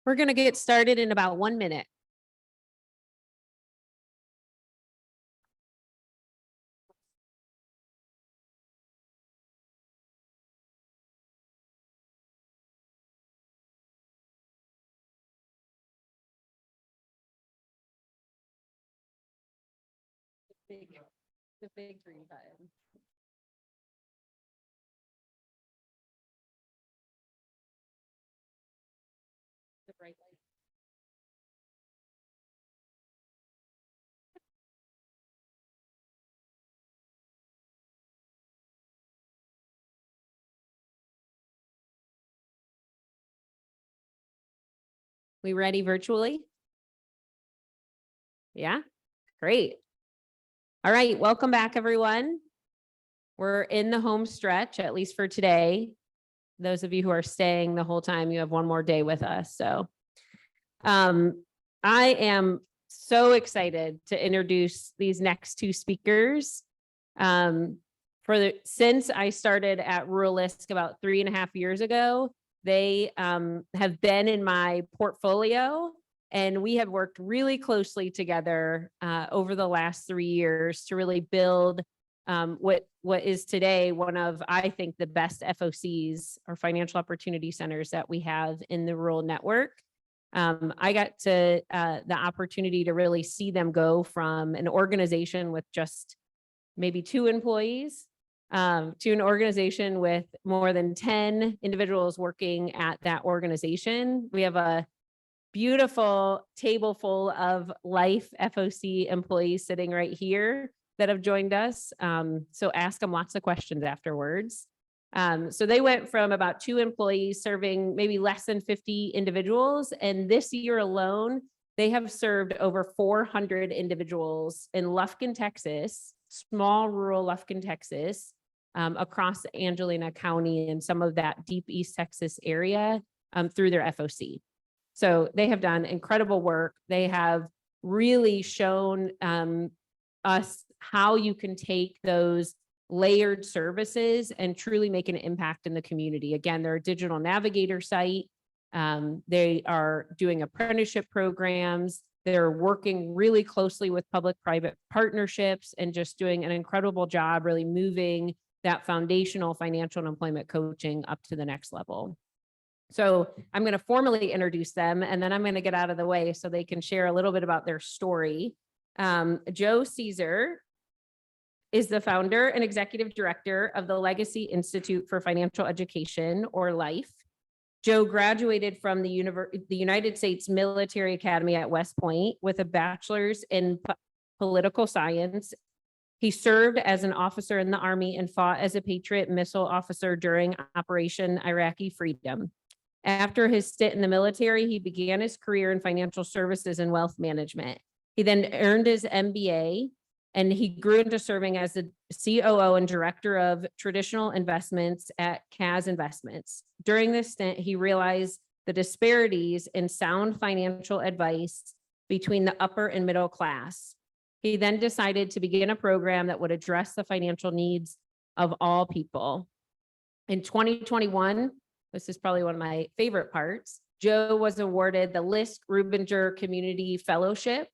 We're going to get started in about 1 minute. The big green button. The bright light. We ready virtually? Yeah, great. All right, welcome back, everyone. We're in the home stretch, at least for today. Those of you who are staying the whole time, you have one more day with us. So I am so excited to introduce these next two speakers. Since I started at Ruralist about 3.5 years ago, they have been in my portfolio, and we have worked really closely together over the last 3 years to really build what is today one of, I think, the best FOCs or financial opportunity centers that we have in the rural network. I got to the opportunity to really see them go from an organization with just maybe 2 employees to an organization with more than 10 individuals working at that organization. We have a beautiful table full of Life FOC employees sitting right here that have joined us. So ask them lots of questions afterwards. So they went from about 2 employees serving maybe less than 50 individuals. And this year alone, they have served over 400 individuals in Lufkin, Texas, small rural Lufkin, Texas, across Angelina County and some of that deep East Texas area through their FOC. So they have done incredible work. They have really shown us how you can take those layered services and truly make an impact in the community. Again, they're a digital navigator site. They are doing apprenticeship programs. They're working really closely with public-private partnerships and just doing an incredible job really moving that foundational financial and employment coaching up to the next level. So I'm going to formally introduce them, and then I'm going to get out of the way so they can share a little bit about their story. Joe Caesar is the founder and executive director of the Legacy Institute for Financial Education, or LIFE. Joe graduated from the United States Military Academy at West Point with a bachelor's in political science. He served as an officer in the Army and fought as a Patriot missile officer during Operation Iraqi Freedom. After his stint in the military, he began his career in financial services and wealth management. He then earned his MBA, and he grew into serving as the COO and director of traditional investments at CAS Investments. During this stint, he realized the disparities in sound financial advice between the upper and middle class. He then decided to begin a program that would address the financial needs of all people. In 2021, this is probably one of my favorite parts, Joe was awarded the Lisk Rubinger Community Fellowship.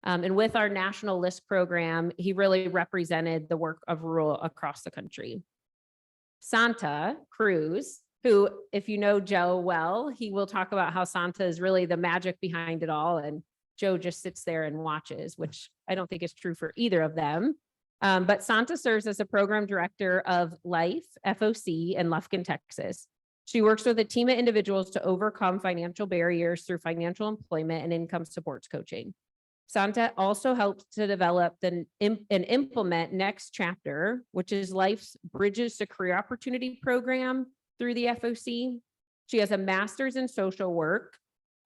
And with our national LISC program, he really represented the work of rural across the country. Santa Cruz, who, if you know Joe well, he will talk about how Santa is really the magic behind it all. And Joe just sits there and watches, which I don't think is true for either of them. But Santa serves as a program director of LIFE FOC in Lufkin, Texas. She works with a team of individuals to overcome financial barriers through financial employment and income supports coaching. Santa also helps to develop and implement Next Chapter, which is LIFE's Bridges to Career Opportunity program through the FOC. She has a master's in social work,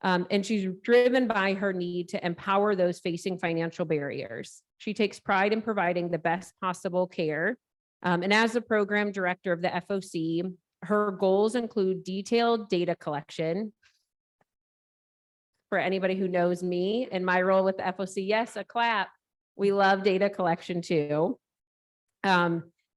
and she's driven by her need to empower those facing financial barriers. She takes pride in providing the best possible care. And as the program director of the FOC, her goals include detailed data collection. For anybody who knows me and my role with the FOC, yes, a clap. We love data collection too.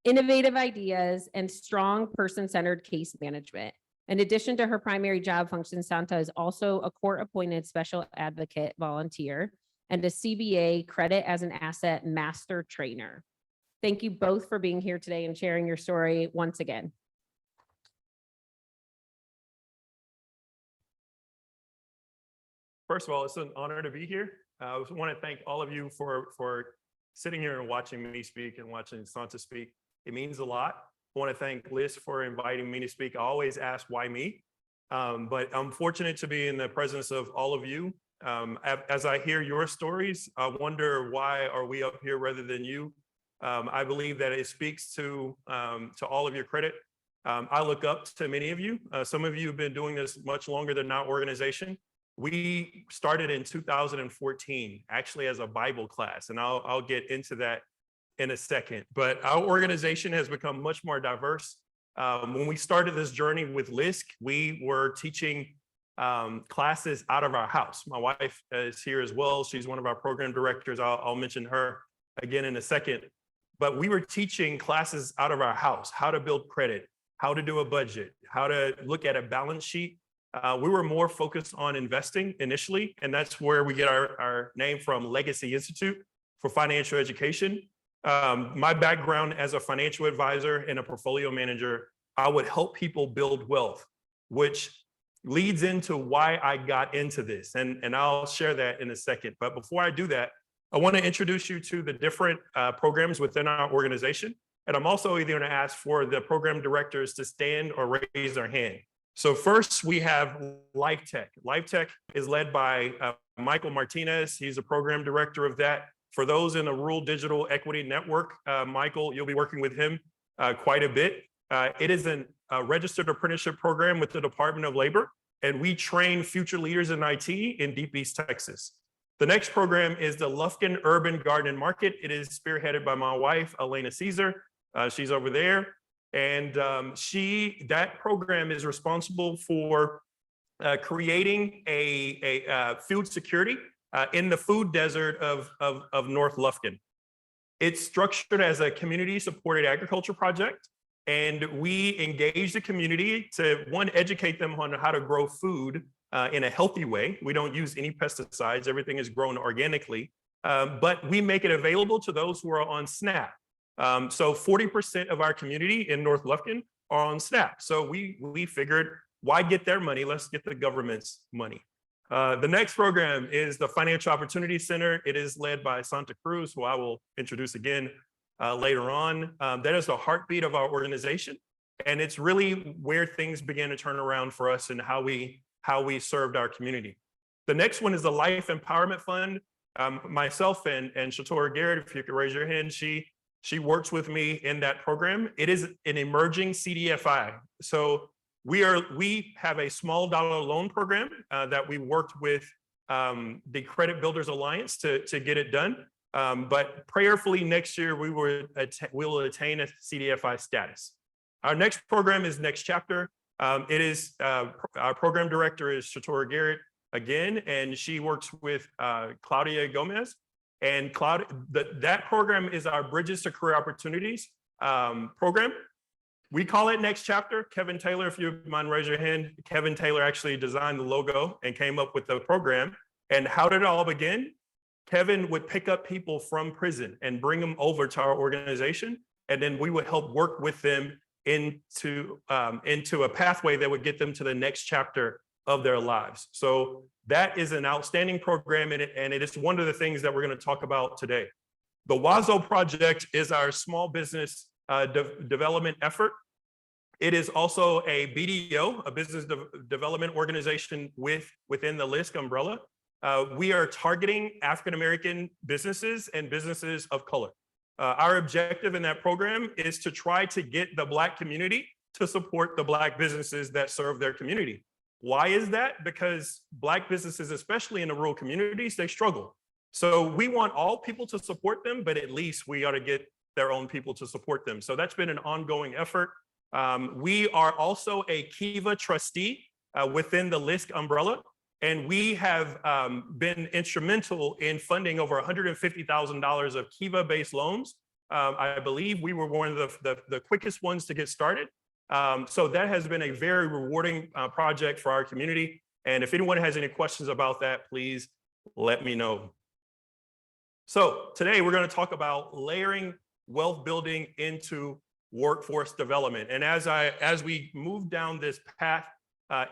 Innovative ideas and strong person-centered case management. In addition to her primary job function, Santa is also a court-appointed special advocate volunteer and a CBA credit as an asset master trainer. Thank you both for being here today and sharing your story once again. First of all, it's an honor to be here. I want to thank all of you for sitting here and watching me speak and watching Santa speak. It means a lot. I want to thank Liz for inviting me to speak. I always ask why me, but I'm fortunate to be in the presence of all of you. As I hear your stories, I wonder why are we up here rather than you? I believe that it speaks to all of your credit. I look up to many of you. Some of you have been doing this much longer than our organization. We started in 2014, actually as a Bible class, and I'll get into that in a second. But our organization has become much more diverse. When we started this journey with LISC, we were teaching classes out of our house. My wife is here as well. She's one of our program directors. I'll mention her again in a second. But we were teaching classes out of our house, how to build credit, how to do a budget, how to look at a balance sheet. We were more focused on investing initially, and that's where we get our name from, Legacy Institute for Financial Education. My background as a financial advisor and a portfolio manager, I would help people build wealth, which leads into why I got into this. And I'll share that in a second. But before I do that, I want to introduce you to the different programs within our organization. And I'm also either going to ask for the program directors to stand or raise their hand. So first we have LifeTech. LifeTech is led by Michael Martinez. He's the program director of that. For those in the Rural Digital Equity Network, Michael, you'll be working with him quite a bit. It is a registered apprenticeship program with the Department of Labor, and we train future leaders in IT in Deep East Texas. The next program is the Lufkin Urban Garden and Market. It is spearheaded by my wife, Elena Caesar. She's over there. And that program is responsible for creating a food security in the food desert of North Lufkin. It's structured as a community-supported agriculture project, and we engage the community to, one, educate them on how to grow food in a healthy way. We don't use any pesticides. Everything is grown organically, but we make it available to those who are on SNAP. So 40% of our community in North Lufkin are on SNAP. So we figured, why get their money? Let's get the government's money. The next program is the Financial Opportunity Center. It is led by Santa Cruz, who I will introduce again later on. That is the heartbeat of our organization. And it's really where things began to turn around for us and how we served our community. The next one is the Life Empowerment Fund. Myself and Shatora Garrett, if you could raise your hand, she works with me in that program. It is an emerging CDFI. So we have a small dollar loan program that we worked with the Credit Builders Alliance to get it done. But prayerfully next year, we will attain a CDFI status. Our next program is Next Chapter. Our program director is Shatora Garrett again, and she works with Claudia Gomez. And that program is our Bridges to Career Opportunities program. We call it Next Chapter. Kevin Taylor, if you mind, raise your hand. Kevin Taylor actually designed the logo and came up with the program. And how did it all begin? Kevin would pick up people from prison and bring them over to our organization. And then we would help work with them into a pathway that would get them to the next chapter of their lives. So that is an outstanding program, and it is one of the things that we're going to talk about today. The WAZO project is our small business development effort. It is also a BDO, a business development organization within the LISC umbrella. We are targeting African-American businesses and businesses of color. Our objective in that program is to try to get the Black community to support the Black businesses that serve their community. Why is that? Because Black businesses, especially in the rural communities, they struggle. So we want all people to support them, but at least we ought to get their own people to support them. So that's been an ongoing effort. We are also a Kiva trustee within the LISC umbrella, and we have been instrumental in funding over $150,000 of Kiva-based loans. I believe we were one of the quickest ones to get started. So that has been a very rewarding project for our community. And if anyone has any questions about that, please let me know. So today we're going to talk about layering wealth building into workforce development. And as we move down this path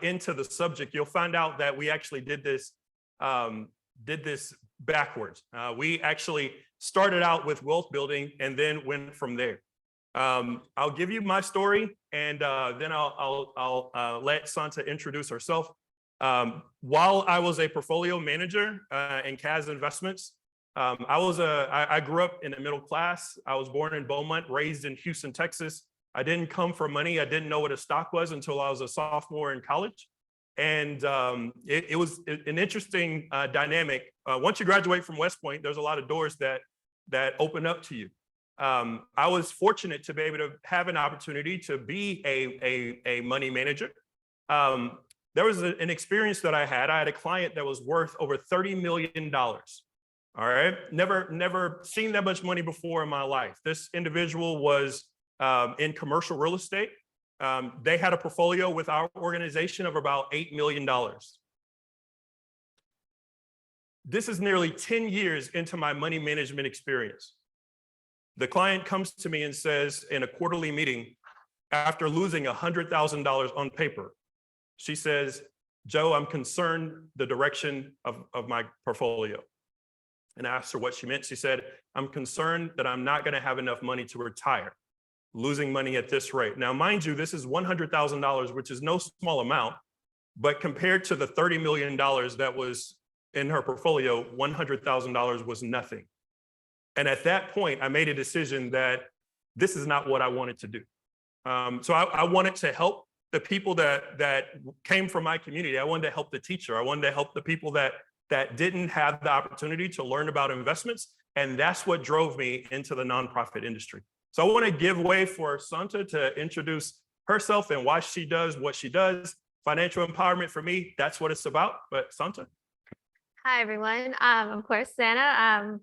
into the subject, you'll find out that we actually did this backwards. We actually started out with wealth building and then went from there. I'll give you my story, and then I'll let Santa introduce herself. While I was a portfolio manager in CAS Investments, I grew up in the middle class. I was born in Beaumont, raised in Houston, Texas. I didn't come for money. I didn't know what a stock was until I was a sophomore in college. And it was an interesting dynamic. Once you graduate from West Point, there's a lot of doors that open up to you. I was fortunate to be able to have an opportunity to be a money manager. There was an experience that I had. I had a client that was worth over $30 million. All right, never seen that much money before in my life. This individual was in commercial real estate. They had a portfolio with our organization of about $8 million. This is nearly 10 years into my money management experience. The client comes to me and says in a quarterly meeting, after losing $100,000 on paper, she says, "Joe, I'm concerned the direction of my portfolio." And I asked her what she meant. She said, "I'm concerned that I'm not going to have enough money to retire, losing money at this rate." Now, mind you, this is $100,000, which is no small amount, but compared to the $30 million that was in her portfolio, $100,000 was nothing. And at that point, I made a decision that this is not what I wanted to do. So I wanted to help the people that came from my community. I wanted to help the teacher. I wanted to help the people that didn't have the opportunity to learn about investments. And that's what drove me into the nonprofit industry. So I want to give way for Santa to introduce herself and why she does what she does. Financial empowerment for me, that's what it's about. But Santa. Hi, everyone. Of course, Santa.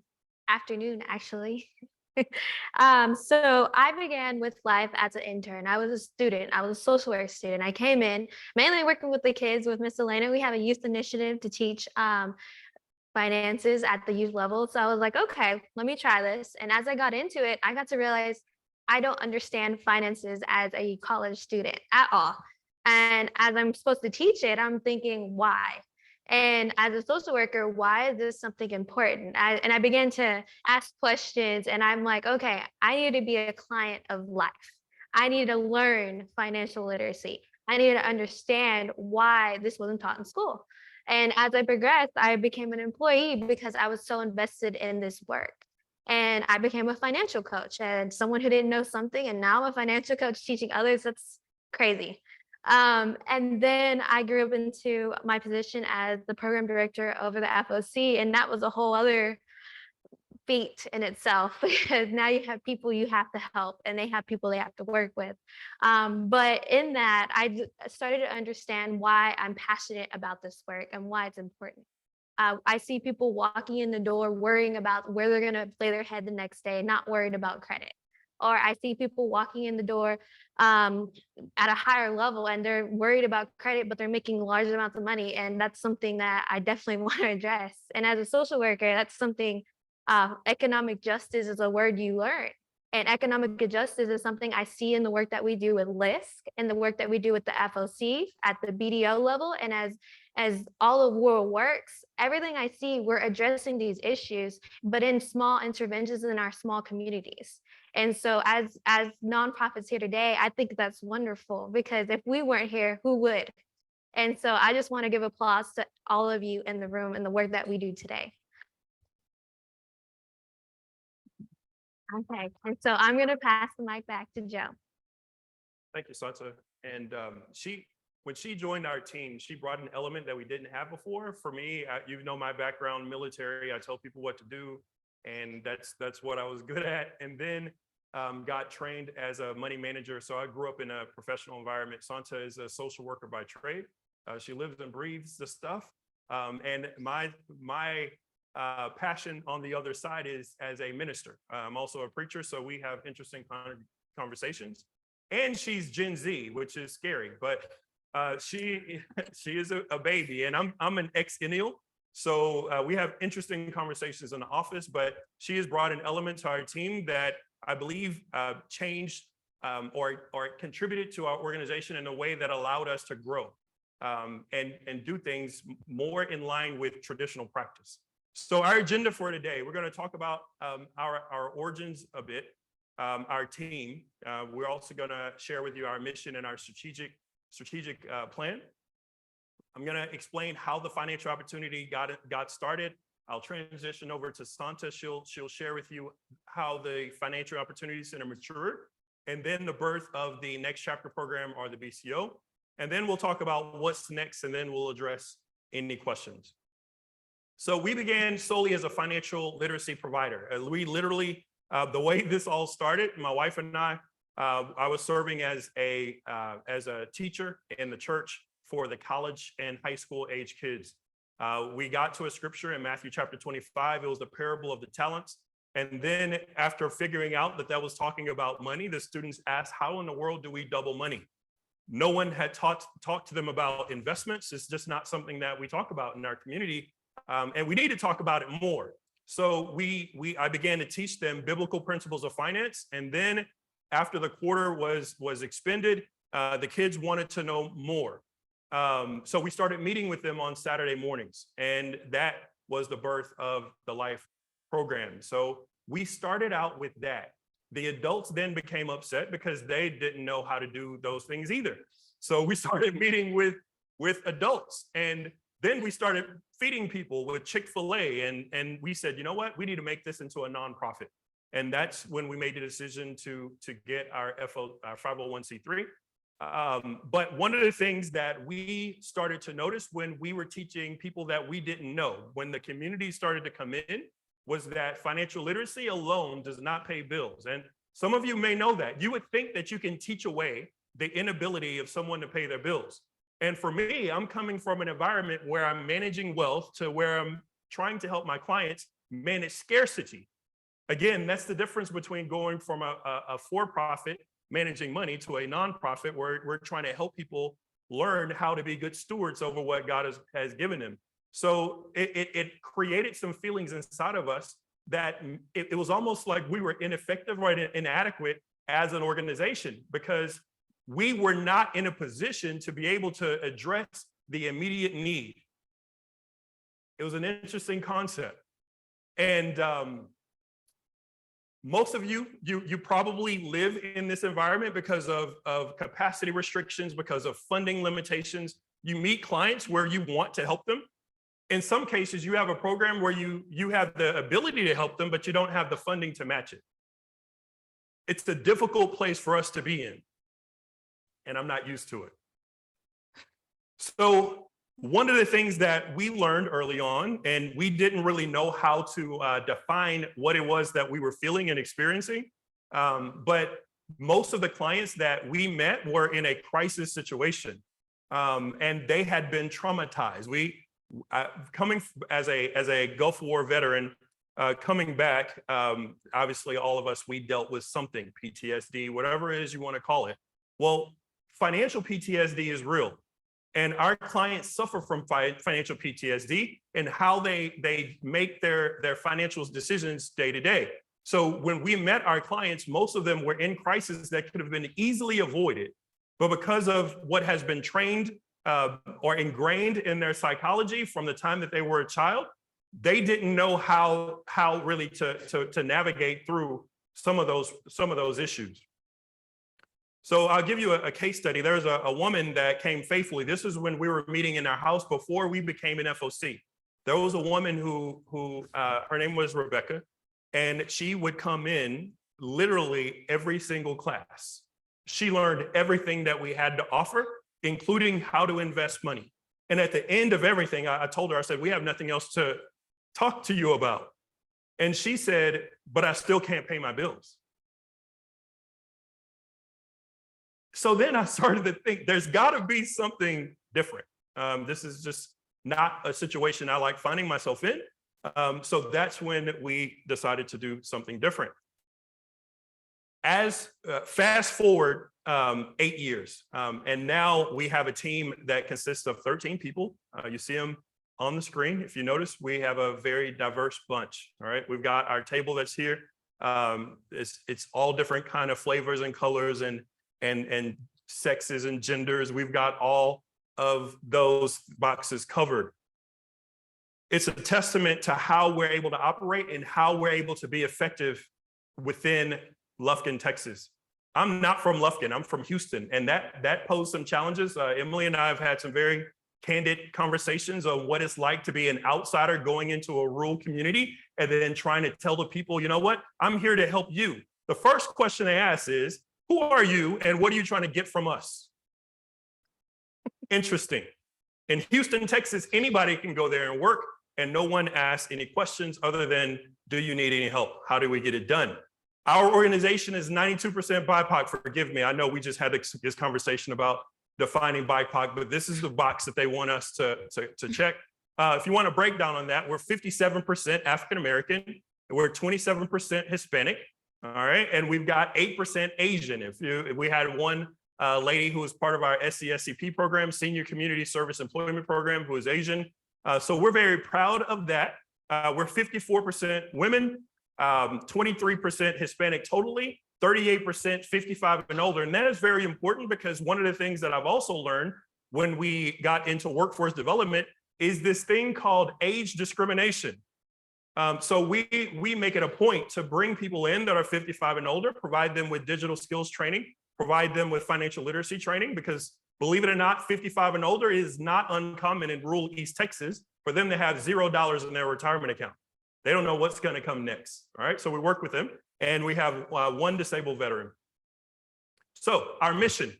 Afternoon, actually. So I began with life as an intern. I was a student. I was a social work student. I came in mainly working with the kids with Miss Elena. We have a youth initiative to teach finances at the youth level. So I was like, okay, let me try this. And as I got into it, I got to realize I don't understand finances as a college student at all. And as I'm supposed to teach it, I'm thinking, why? And as a social worker, why is this something important? I began to ask questions, and I'm like, okay, I need to be a client of life. I need to learn financial literacy. I need to understand why this wasn't taught in school. And as I progressed, I became an employee because I was so invested in this work. And I became a financial coach and someone who didn't know something. And now I'm a financial coach teaching others. That's crazy. And then I grew up into my position as the program director over the FOC, and that was a whole other feat in itself because now you have people you have to help and they have people they have to work with. But in that, I started to understand why I'm passionate about this work and why it's important. I see people walking in the door worrying about where they're going to lay their head the next day, not worried about credit. Or I see people walking in the door at a higher level and they're worried about credit, but they're making large amounts of money. And that's something that I definitely want to address. And as a social worker, that's something, economic justice is a word you learn. And economic justice is something I see in the work that we do with LISC and the work that we do with the FOC at the BDO level. And as all of World works, everything I see, we're addressing these issues, but in small interventions in our small communities. And so as nonprofits here today, I think that's wonderful because if we weren't here, who would? And so I just want to give applause to all of you in the room and the work that we do today. Okay, and so I'm going to pass the mic back to Joe. Thank you, Santa. And when she joined our team, she brought an element that we didn't have before. For me, you know my background, military. I tell people what to do, and that's what I was good at. And then got trained as a money manager. So I grew up in a professional environment. Santa is a social worker by trade. She lives and breathes the stuff. And my passion on the other side is as a minister. I'm also a preacher, so we have interesting conversations. and she's Gen Z, which is scary, but she is a baby, and I'm an ex-Enneal. So we have interesting conversations in the office, but she has brought an element to our team that I believe changed or contributed to our organization in a way that allowed us to grow and do things more in line with traditional practice. So our agenda for today, we're going to talk about our origins a bit, our team. We're also going to share with you our mission and our strategic plan. I'm going to explain how the financial opportunity got started. I'll transition over to Santa. She'll share with you how the Financial Opportunity Center matured, and then the birth of the Next Chapter program, or the BCO. And then we'll talk about what's next, and then we'll address any questions. So we began solely as a financial literacy provider. We literally, the way this all started, my wife and I was serving as a teacher in the church for the college and high school age kids. We got to a scripture in Matthew chapter 25. It was the parable of the talents. And then after figuring out that was talking about money, the students asked, how in the world do we double money? No one had talked to them about investments. It's just not something that we talk about in our community. And we need to talk about it more. So I began to teach them biblical principles of finance. And then after the quarter was expended, the kids wanted to know more. So we started meeting with them on Saturday mornings, and that was the birth of the Life program. So we started out with that. The adults then became upset because they didn't know how to do those things either. So we started meeting with adults, and then we started feeding people with Chick-fil-A, and we said, you know what, we need to make this into a nonprofit. And that's when we made the decision to get our 501c3. But one of the things that we started to notice when we were teaching people that we didn't know, when the community started to come in, was that financial literacy alone does not pay bills. And some of you may know that. You would think that you can teach away the inability of someone to pay their bills. And for me, I'm coming from an environment where I'm managing wealth to where I'm trying to help my clients manage scarcity. Again, that's the difference between going from a for-profit managing money to a nonprofit where we're trying to help people learn how to be good stewards over what God has given them. So it created some feelings inside of us that it was almost like we were ineffective or inadequate as an organization, because we were not in a position to be able to address the immediate need. It was an interesting concept. And most of you probably live in this environment because of capacity restrictions, because of funding limitations. You meet clients where you want to help them. In some cases, you have a program where you have the ability to help them, but you don't have the funding to match it. It's a difficult place for us to be in, and I'm not used to it. So one of the things that we learned early on, and we didn't really know how to define what it was that we were feeling and experiencing, but most of the clients that we met were in a crisis situation, and they had been traumatized. Coming as a Gulf War veteran, coming back, obviously all of us, we dealt with something, PTSD, whatever it is you want to call it. Well, financial PTSD is real. And our clients suffer from financial PTSD and how they make their financial decisions day to day. So when we met our clients, most of them were in crisis that could have been easily avoided. But because of what has been trained or ingrained in their psychology from the time that they were a child, they didn't know how really to navigate through some of those issues. So I'll give you a case study. There's a woman that came faithfully. This is when we were meeting in our house before we became an FOC. There was a woman who her name was Rebecca, and she would come in literally every single class. She learned everything that we had to offer, including how to invest money. And at the end of everything, I told her, I said, we have nothing else to talk to you about. And she said, but I still can't pay my bills. So then I started to think there's got to be something different. This is just not a situation I like finding myself in. So that's when we decided to do something different. As fast forward 8 years. And now we have a team that consists of 13 people. You see them on the screen. If you notice, we have a very diverse bunch. All right. We've got our table that's here. It's all different kind of flavors and colors and sexes and genders. We've got all of those boxes covered. It's a testament to how we're able to operate and how we're able to be effective within Lufkin, Texas. I'm not from Lufkin, I'm from Houston, and that posed some challenges. Emily and I have had some very candid conversations on what it's like to be an outsider going into a rural community and then trying to tell the people, you know what, I'm here to help you. The first question they ask is, who are you and what are you trying to get from us? Interesting. In Houston, Texas, anybody can go there and work and no one asks any questions other than, do you need any help? How do we get it done? Our organization is 92% BIPOC. Forgive me. I know we just had this conversation about defining BIPOC, but this is the box that they want us to check. If you want a breakdown on that, we're 57% African-American, we're 27% Hispanic, all right? And we've got 8% Asian. If we had one lady who was part of our SCSCP program, Senior Community Service Employment Program, who is Asian. So we're very proud of that. We're 54% women, 23% Hispanic totally, 38% 55 and older. And that is very important because one of the things that I've also learned when we got into workforce development is this thing called age discrimination. So we make it a point to bring people in that are 55 and older, provide them with digital skills training, provide them with financial literacy training, because believe it or not, 55 and older is not uncommon in rural East Texas for them to have $0 in their retirement account. They don't know what's going to come next. All right. So we work with them and we have one disabled veteran. So our mission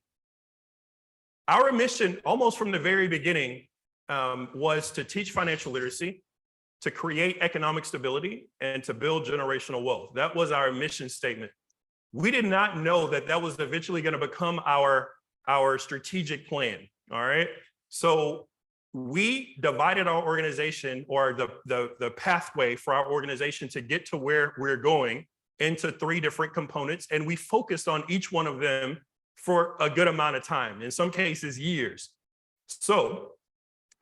almost from the very beginning was to teach financial literacy, to create economic stability, and to build generational wealth. That was our mission statement. We did not know that that was eventually going to become our strategic plan. All right. So we divided our organization, or the pathway for our organization to get to where we're going, into 3 different components. And we focused on each one of them for a good amount of time, in some cases years. So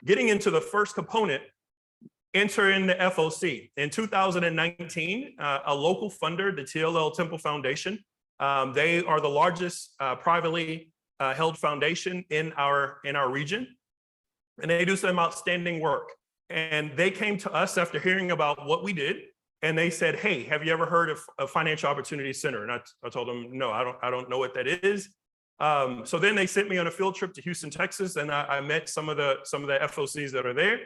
getting into the first component, entering the FOC. In 2019, a local funder, the TLL Temple Foundation, they are the largest privately held foundation in our region. And they do some outstanding work. And they came to us after hearing about what we did. And they said, hey, have you ever heard of a Financial Opportunity Center? And I told them, no, I don't know what that is. So then they sent me on a field trip to Houston, Texas, and I met some of the FOCs that are there.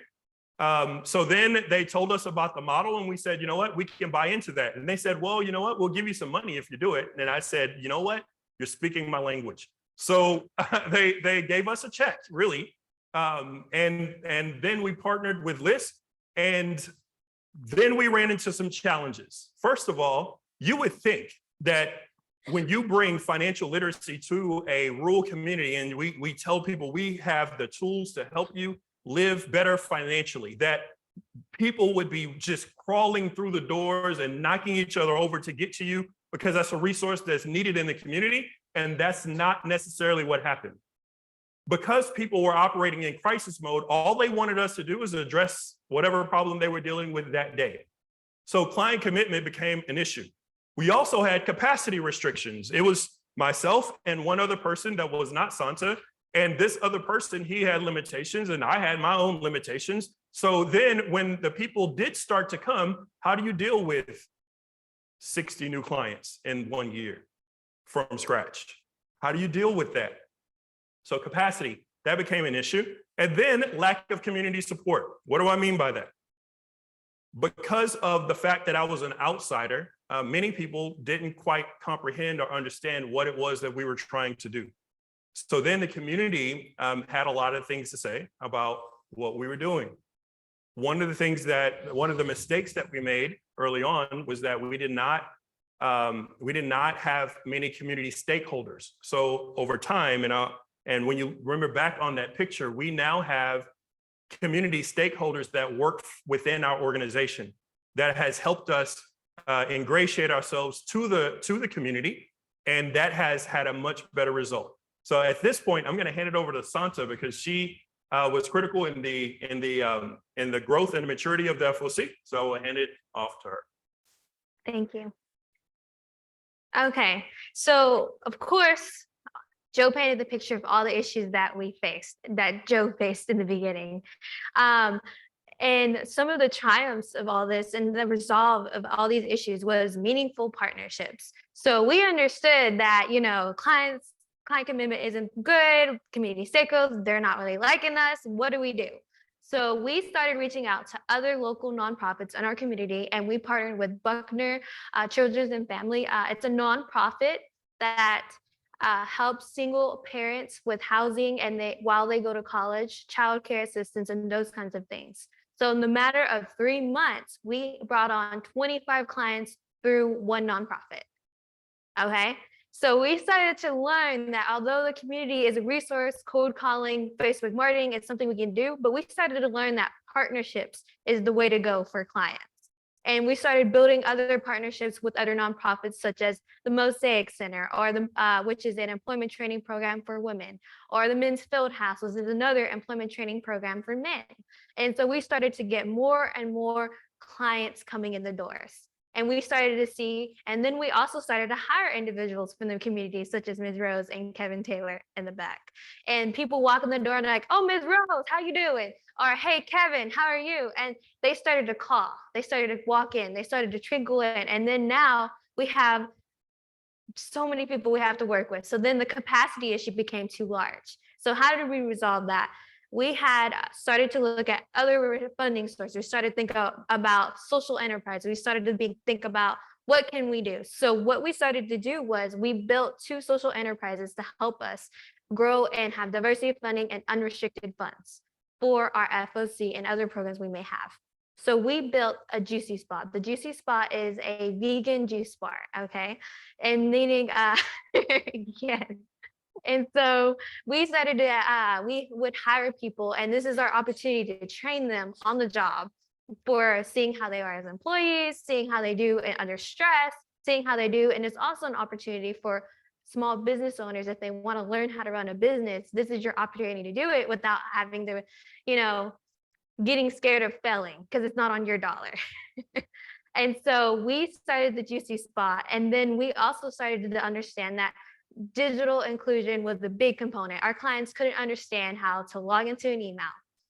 So then they told us about the model and we said, you know what, we can buy into that. And they said, well, you know what, we'll give you some money if you do it. And I said, you know what, you're speaking my language. So they gave us a check, really. And then we partnered with LISC, and then we ran into some challenges. First of all, you would think that when you bring financial literacy to a rural community and we tell people we have the tools to help you live better financially, that people would be just crawling through the doors and knocking each other over to get to you because that's a resource that's needed in the community. And that's not necessarily what happened. Because people were operating in crisis mode, all they wanted us to do was address whatever problem they were dealing with that day. So client commitment became an issue. We also had capacity restrictions. It was myself and one other person that was not Santa. And this other person, he had limitations and I had my own limitations. So then when the people did start to come, how do you deal with 60 new clients in 1 year from scratch? How do you deal with that? So capacity, that became an issue. And then lack of community support. What do I mean by that? Because of the fact that I was an outsider, many people didn't quite comprehend or understand what it was that we were trying to do. So then the community had a lot of things to say about what we were doing. One of the mistakes that we made early on was that we did not have many community stakeholders. So over time, and when you remember back on that picture, we now have community stakeholders that work within our organization that has helped us ingratiate ourselves to the community And that has had a much better result. So at this point, I'm going to hand it over to Santa because she was critical in the growth and maturity of the FOC. So I'll hand it off to her. Thank you. Okay, so of course, Joe painted the picture of all the issues that we faced, that Joe faced in the beginning. And some of the triumphs of all this and the resolve of all these issues was meaningful partnerships. So we understood that, client commitment isn't good, community stakeholders, they're not really liking us. What do we do? So we started reaching out to other local nonprofits in our community, and we partnered with Buckner Children's and Family. It's a nonprofit that helps single parents with housing and while they go to college, childcare assistance, and those kinds of things. So in the matter of 3 months, we brought on 25 clients through one nonprofit. Okay. So we started to learn that although the community is a resource, cold calling, Facebook marketing, it's something we can do, but we started to learn that partnerships is the way to go for clients. And we started building other partnerships with other nonprofits, such as the Mosaic Center, or which is an employment training program for women, or the Men's Field House, which is another employment training program for men. And so we started to get more and more clients coming in the doors. And we started to see, and then we also started to hire individuals from the community, such as Ms. Rose and Kevin Taylor in the back. And people walk in the door and they're like, "Oh, Ms. Rose, how you doing?" Or, "Hey, Kevin, how are you?" And they started to call, they started to walk in, they started to trickle in. And then now we have so many people we have to work with. So then the capacity issue became too large. So how did we resolve that? We had started to look at other funding sources. We started to think about social enterprise. We started to think about what can we do. So what we started to do was we built 2 social enterprises to help us grow and have diversity of funding and unrestricted funds for our FOC and other programs we may have. So we built a Juicy Spot. The Juicy Spot is a vegan juice bar, okay? And meaning, yes. And so we started to, we would hire people, and this is our opportunity to train them on the job for seeing how they are as employees, seeing how they do under stress, seeing how they do. And it's also an opportunity for small business owners, if they want to learn how to run a business, this is your opportunity to do it without having to, getting scared of failing because it's not on your dollar. And so we started the Juicy Spot. And then we also started to understand that digital inclusion was the big component. Our clients couldn't understand how to log into an email.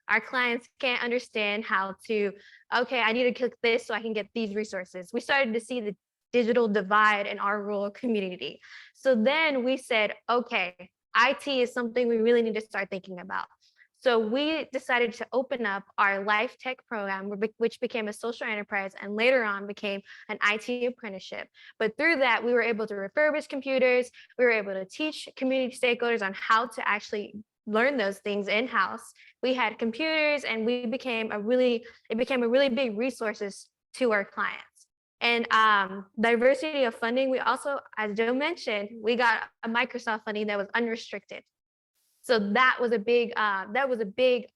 Our clients can't understand how to, okay, I need to click this so I can get these resources. We started to see the digital divide in our rural community. So then we said, okay, IT is something we really need to start thinking about. So we decided to open up our Life Tech program, which became a social enterprise and later on became an IT apprenticeship. But through that, we were able to refurbish computers. We were able to teach community stakeholders on how to actually learn those things in-house. We had computers, and it became a really big resources to our clients. And diversity of funding, we also, as Joe mentioned, we got a Microsoft funding that was unrestricted. So that was a big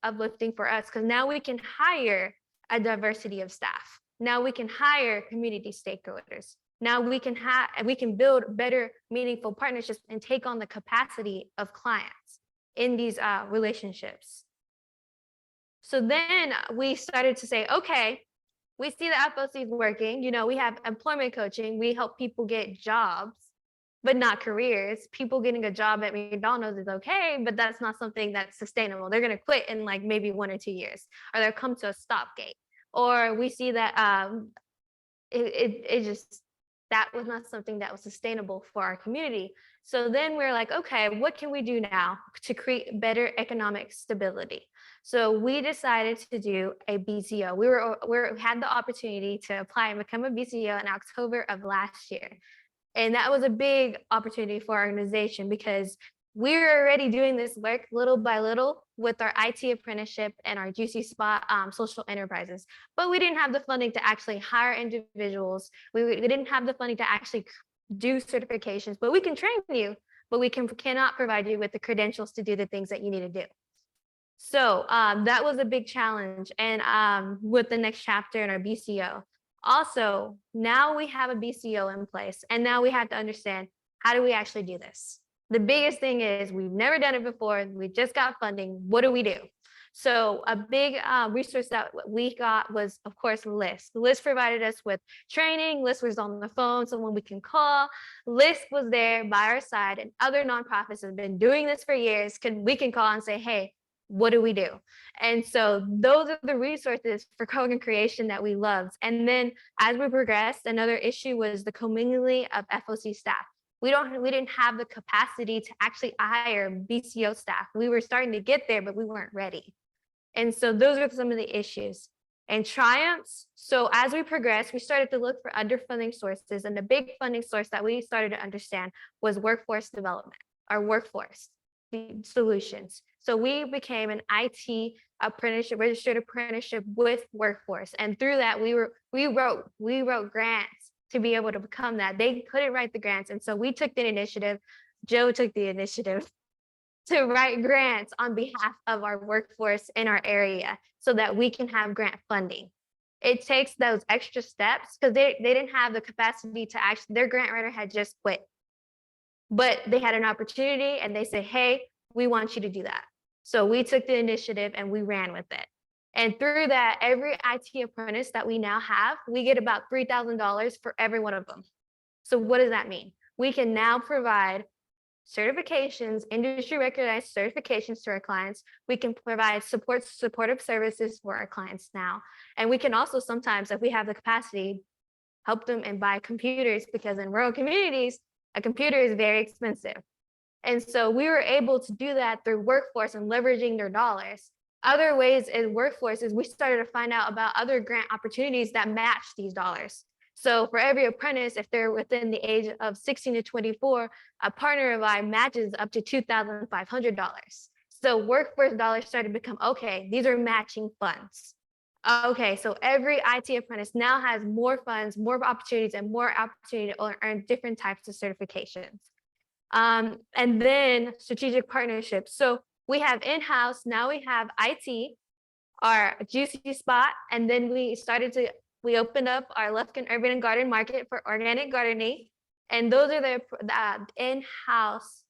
uplifting for us, because now we can hire a diversity of staff. Now we can hire community stakeholders. Now we can build better, meaningful partnerships and take on the capacity of clients in these relationships. So then we started to say, okay, we see the FOC is working. We have employment coaching. We help people get jobs, but not careers. People getting a job at McDonald's is okay, but that's not something that's sustainable. They're going to quit in like maybe 1 or 2 years, or they'll come to a stopgate. Or we see that that was not something that was sustainable for our community. So then we're like, okay, what can we do now to create better economic stability? So we decided to do a BCO. We had the opportunity to apply and become a BCO in October of last year. And that was a big opportunity for our organization, because we were already doing this work little by little with our IT apprenticeship and our Juicy Spot social enterprises. But we didn't have the funding to actually hire individuals. We didn't have the funding to actually do certifications, but we can train you, but we cannot provide you with the credentials to do the things that you need to do. So that was a big challenge. And with the next chapter in our BCO. Also, now we have a BCO in place, and now we have to understand how do we actually do this? The biggest thing is we've never done it before. We just got funding. What do we do? So a big resource that we got was, of course, LISC. LISC provided us with training. LISC was on the phone, someone we can call. LISC was there by our side, and other nonprofits have been doing this for years. We can call and say, hey, what do we do? And so those are the resources for program creation that we loved. And then as we progressed, another issue was the commingling of FOC staff. We didn't have the capacity to actually hire BCO staff. We were starting to get there, but we weren't ready. And so those were some of the issues and triumphs. So as we progressed, we started to look for underfunding sources, and the big funding source that we started to understand was workforce development, our workforce solutions. So we became an IT apprenticeship, registered apprenticeship with workforce. And through that, we wrote grants to be able to become that. They couldn't write the grants. And so we took the initiative, Joe took the initiative to write grants on behalf of our workforce in our area so that we can have grant funding. It takes those extra steps because they didn't have the capacity to actually, their grant writer had just quit. But they had an opportunity and they said, hey, we want you to do that. So we took the initiative and we ran with it. And through that, every IT apprentice that we now have, we get about $3,000 for every one of them. So what does that mean? We can now provide certifications, industry recognized certifications to our clients. We can provide supportive services for our clients now. And we can also sometimes, if we have the capacity, help them and buy computers, because in rural communities, a computer is very expensive. And so we were able to do that through workforce and leveraging their dollars. Other ways in workforce is we started to find out about other grant opportunities that match these dollars. So for every apprentice, if they're within the age of 16 to 24, a partner of ours matches up to $2,500. So workforce dollars started to become, okay, these are matching funds. Okay, so every IT apprentice now has more funds, more opportunities, and more opportunity to earn different types of certifications. And then strategic partnerships. So we have in-house, now we have IT, our juicy spot, and then we opened up our Lufkin Urban and Garden Market for organic gardening. And those are the in-house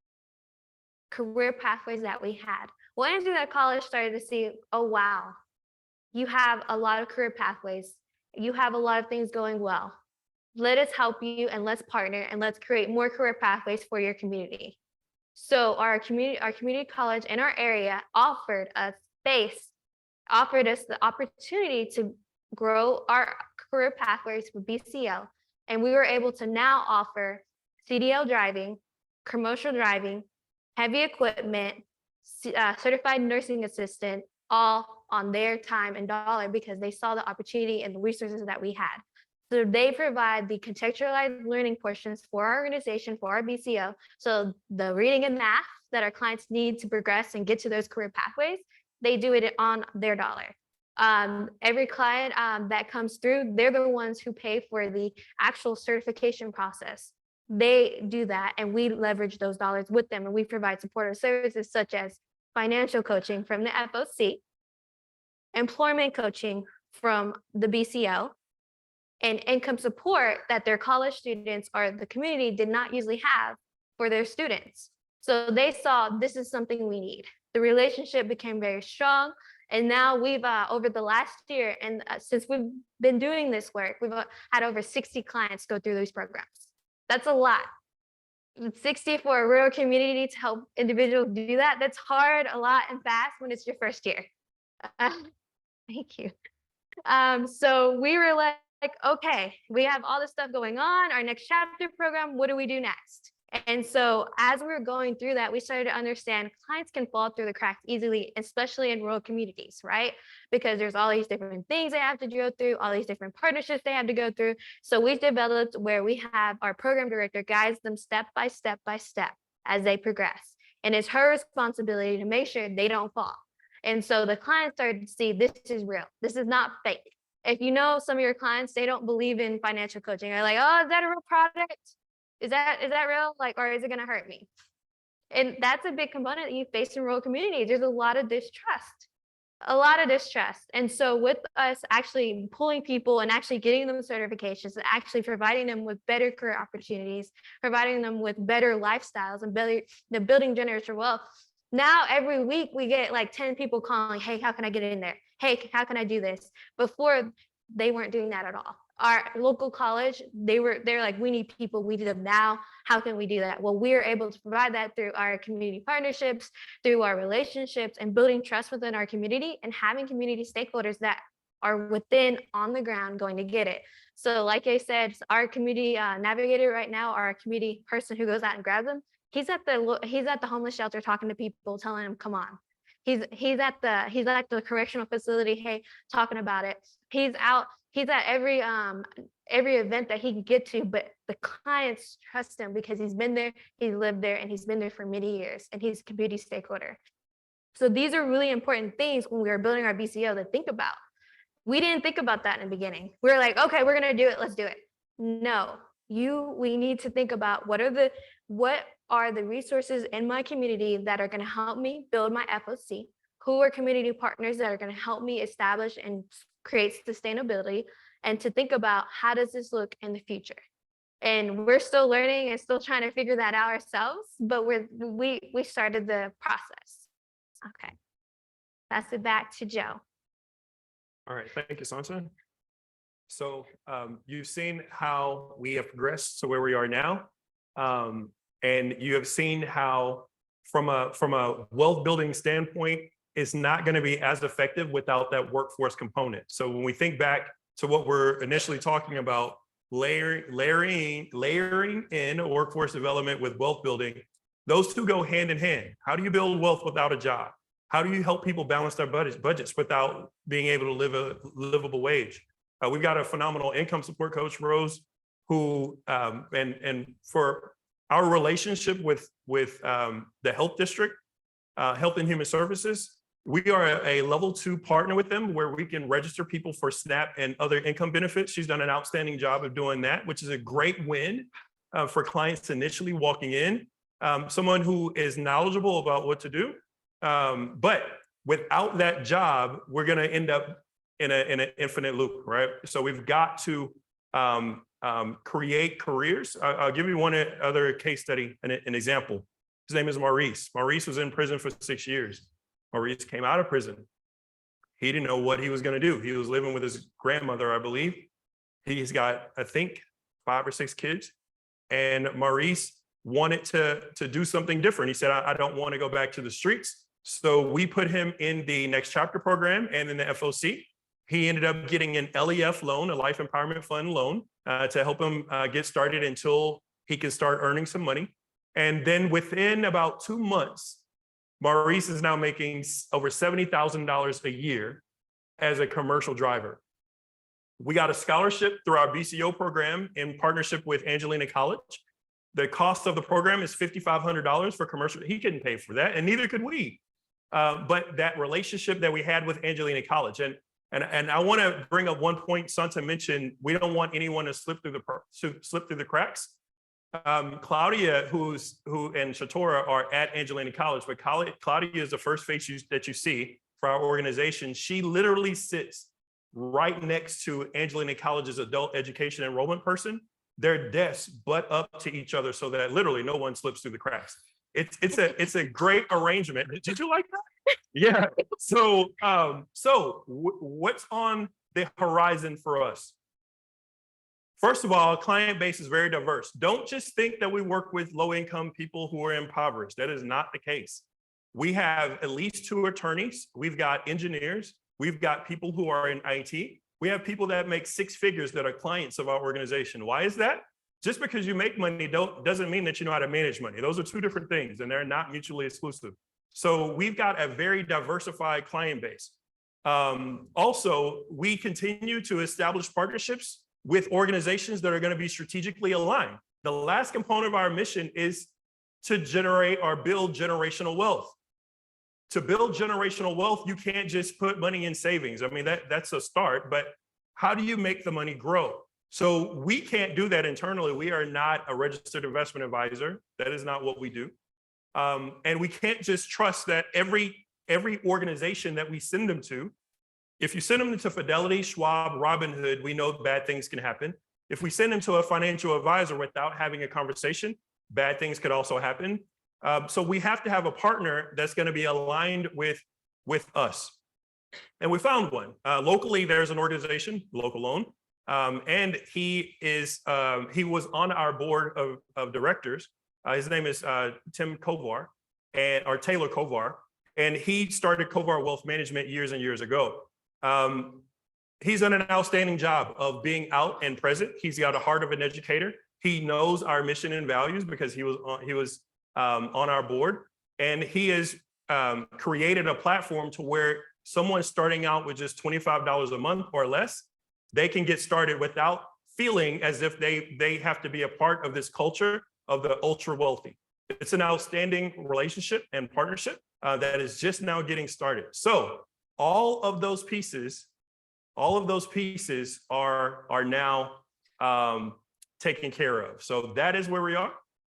career pathways that we had. Well, Andrew at college started to see, oh, wow, you have a lot of career pathways. You have a lot of things going well. Let us help you and let's partner and let's create more career pathways for your community. So our community college in our area offered us the opportunity to grow our career pathways for BCL. And we were able to now offer CDL driving, commercial driving, heavy equipment, certified nursing assistant, all on their time and dollar because they saw the opportunity and the resources that we had. So they provide the contextualized learning portions for our organization, for our BCO. So the reading and math that our clients need to progress and get to those career pathways, they do it on their dollar. Every client that comes through, they're the ones who pay for the actual certification process. They do that and we leverage those dollars with them, and we provide supportive services such as financial coaching from the FOC, employment coaching from the BCO, and income support that their college students or the community did not usually have for their students. So they saw this is something we need. The relationship became very strong. And now we've, over the last year, and since we've been doing this work, we've had over 60 clients go through these programs. That's a lot. 60 for a rural community to help individuals do that, that's hard, a lot, and fast when it's your first year. Thank you. So we were like, okay, we have all this stuff going on, our next chapter program, what do we do next? And so as we were going through that, we started to understand clients can fall through the cracks easily, especially in rural communities, right? Because there's all these different things they have to go through, all these different partnerships they have to go through. So we developed where we have our program director guides them step by step by step as they progress. And it's her responsibility to make sure they don't fall. And so the clients started to see this is real. This is not fake. If you know some of your clients, they don't believe in financial coaching. They're like, oh, is that a real product? Is that real? Like, or is it going to hurt me? And that's a big component that you face in rural communities. There's a lot of distrust. a lot of distrust. And so with us actually pulling people and actually getting them certifications and actually providing them with better career opportunities, providing them with better lifestyles and building generational wealth. Now every week we get like 10 people calling, hey, how can I get in there? Hey, how can I do this? Before they weren't doing that at all. Our local college, they're like, we need people, we need them now. How can we do that? Well, we're able to provide that through our community partnerships, through our relationships, and building trust within our community and having community stakeholders that are within on the ground going to get it. So like I said, our community navigator right now, our community person who goes out and grabs them, he's at the homeless shelter talking to people, telling them, come on. He's at the correctional facility, hey, talking about it. He's at every event that he can get to, but the clients trust him because he's been there, he's lived there, and he's been there for many years, and he's a community stakeholder. So these are really important things when we were building our BCO to think about. We didn't think about that in the beginning. We were like, okay, we're gonna do it, let's do it. No, we need to think about what are the resources in my community that are gonna help me build my FOC? Who are community partners that are gonna help me establish and create sustainability, and to think about how does this look in the future? And we're still learning and still trying to figure that out ourselves, but we started the process. Okay, pass it back to Joe. All right, thank you, Santa. So you've seen how we have progressed to where we are now. And you have seen how from a wealth building standpoint, it's not going to be as effective without that workforce component. So when we think back to what we're initially talking about, layering in workforce development with wealth building, those two go hand in hand. How do you build wealth without a job? How do you help people balance their budgets without being able to live a livable wage? We've got a phenomenal income support coach, Rose, who and for our relationship with the health district, Health and Human Services, we are a level 2 partner with them where we can register people for SNAP and other income benefits. She's done an outstanding job of doing that, which is a great win for clients initially walking in. Someone who is knowledgeable about what to do. But without that job, we're going to end up in an infinite loop, right? So we've got to create careers. I'll give you one other case study, an example. His name is Maurice. Maurice was in prison for 6 years. Maurice came out of prison. He didn't know what he was going to do. He was living with his grandmother, I believe. He's got, I think, 5 or 6 kids. And Maurice wanted to do something different. He said, I don't want to go back to the streets. So we put him in the Next Chapter program and in the FOC. He ended up getting an LEF loan, a Life Empowerment Fund loan, to help him get started until he can start earning some money. And then within about 2 months, Maurice is now making over $70,000 a year as a commercial driver. We got a scholarship through our BCO program in partnership with Angelina College. The cost of the program is $5,500 for commercial. He couldn't pay for that, and neither could we. But that relationship that we had with Angelina College, and I want to bring up one point Santa mentioned. We don't want anyone to slip through the cracks. Claudia, who and Shatora are at Angelina College, but Claudia is the first face that you see for our organization. She literally sits right next to Angelina College's adult education enrollment person. Their desks butt up to each other so that literally no one slips through the cracks. It's a great arrangement. Did you like that? Yeah. So what's on the horizon for us? First of all, client base is very diverse. Don't just think that we work with low-income people who are impoverished. That is not the case. We have at least 2 attorneys. We've got engineers. We've got people who are in IT. We have people that make 6 figures that are clients of our organization. Why is that? Just because you make money doesn't mean that you know how to manage money. Those are 2 different things, and they're not mutually exclusive. So we've got a very diversified client base. Also, we continue to establish partnerships with organizations that are going to be strategically aligned. The last component of our mission is to generate or build generational wealth. To build generational wealth, you can't just put money in savings. I mean, that's a start, but how do you make the money grow? So we can't do that internally. We are not a registered investment advisor. That is not what we do. And we can't just trust that every every organization that we send them to. If you send them to Fidelity, Schwab, Robinhood, we know bad things can happen. If we send them to a financial advisor without having a conversation, bad things could also happen. So we have to have a partner that's going to be aligned with us. And we found one. Locally, there's an organization, Local Loan, and he was on our board of directors. His name is Tim Kovar, or Taylor Kovar, and he started Kovar Wealth Management years and years ago. He's done an outstanding job of being out and present. He's got a heart of an educator. He knows our mission and values because he was on our board, and he has created a platform to where someone starting out with just $25 a month or less, they can get started without feeling as if they have to be a part of this culture of the ultra wealthy. It's an outstanding relationship and partnership that is just now getting started. So all of those pieces are now taken care of. So that is where we are.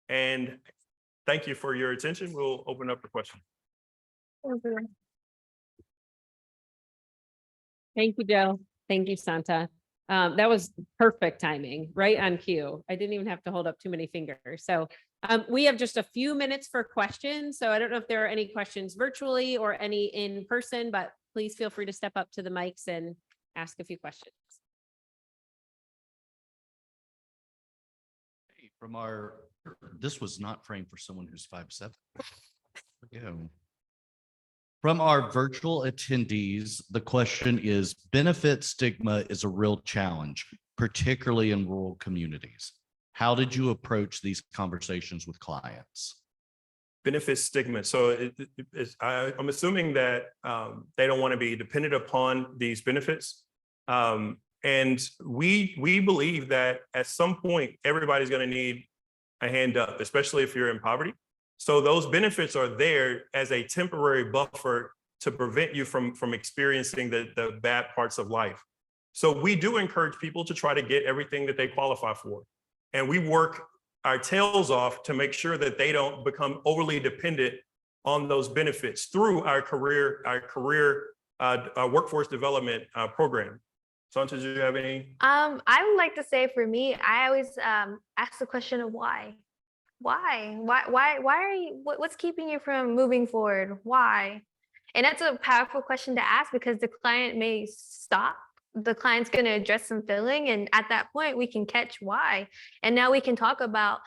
And thank you for your attention. We'll open up for questions. Thank you, Joe. Thank you, Santa. That was perfect timing, right on cue. I didn't even have to hold up too many fingers. So we have just a few minutes for questions. So I don't know if there are any questions virtually or any in person, but please feel free to step up to the mics and ask a few questions. Hey, this was not framed for someone who's 5'7". From our virtual attendees, the question is, benefit stigma is a real challenge, particularly in rural communities. How did you approach these conversations with clients? Benefit stigma. So I'm assuming that they don't want to be dependent upon these benefits. And we believe that at some point, everybody's going to need a hand up, especially if you're in poverty. So those benefits are there as a temporary buffer to prevent you from experiencing the bad parts of life. So we do encourage people to try to get everything that they qualify for. And we work our tails off to make sure that they don't become overly dependent on those benefits through our workforce development program. Santa, do you have any? I would like to say for me, I always ask the question of why. Why are you, what's keeping you from moving forward? Why? And that's a powerful question to ask because the client may stop. The client's going to address some feeling. And at that point, we can catch why. And now we can talk about,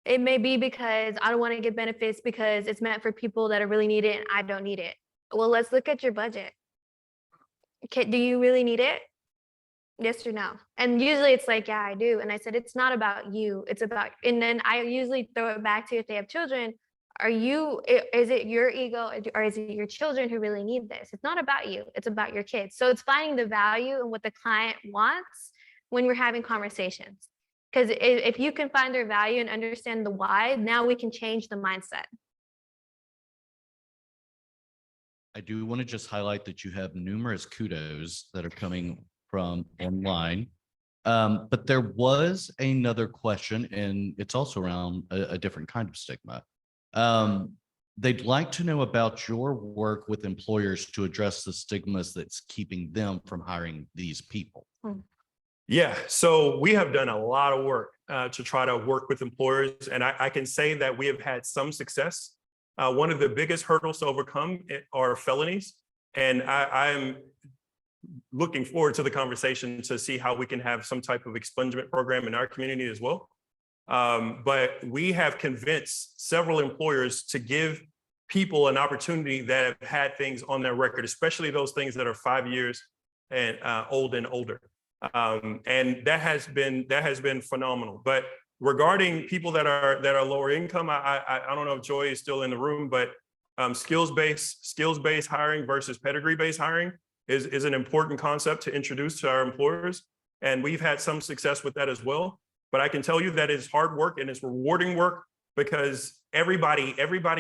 it may be because I don't want to get benefits because it's meant for people that really need it and I don't need it. Well, let's look at your budget. Okay, do you really need it? Yes or no? And usually it's like, yeah, I do. And I said, it's not about you. It's about, and then I usually throw it back to if they have children, is it your ego or is it your children who really need this? It's not about you. It's about your kids. So it's finding the value in what the client wants when we're having conversations. Because if you can find their value and understand the why, now we can change the mindset. I do want to just highlight that you have numerous kudos that are coming from online. But there was another question, and it's also around a different kind of stigma. They'd like to know about your work with employers to address the stigmas that's keeping them from hiring these people. Yeah, so we have done a lot of work to try to work with employers, and I can say that we have had some success. One of the biggest hurdles to overcome are felonies, and I'm looking forward to the conversation to see how we can have some type of expungement program in our community as well. But we have convinced several employers to give people an opportunity that have had things on their record, especially those things that are 5 years and old and older. And that has been phenomenal. But regarding people that are lower income, I don't know if Joy is still in the room, but skills-based hiring versus pedigree-based hiring is an important concept to introduce to our employers. And we've had some success with that as well. But I can tell you that it's hard work and it's rewarding work because everybody,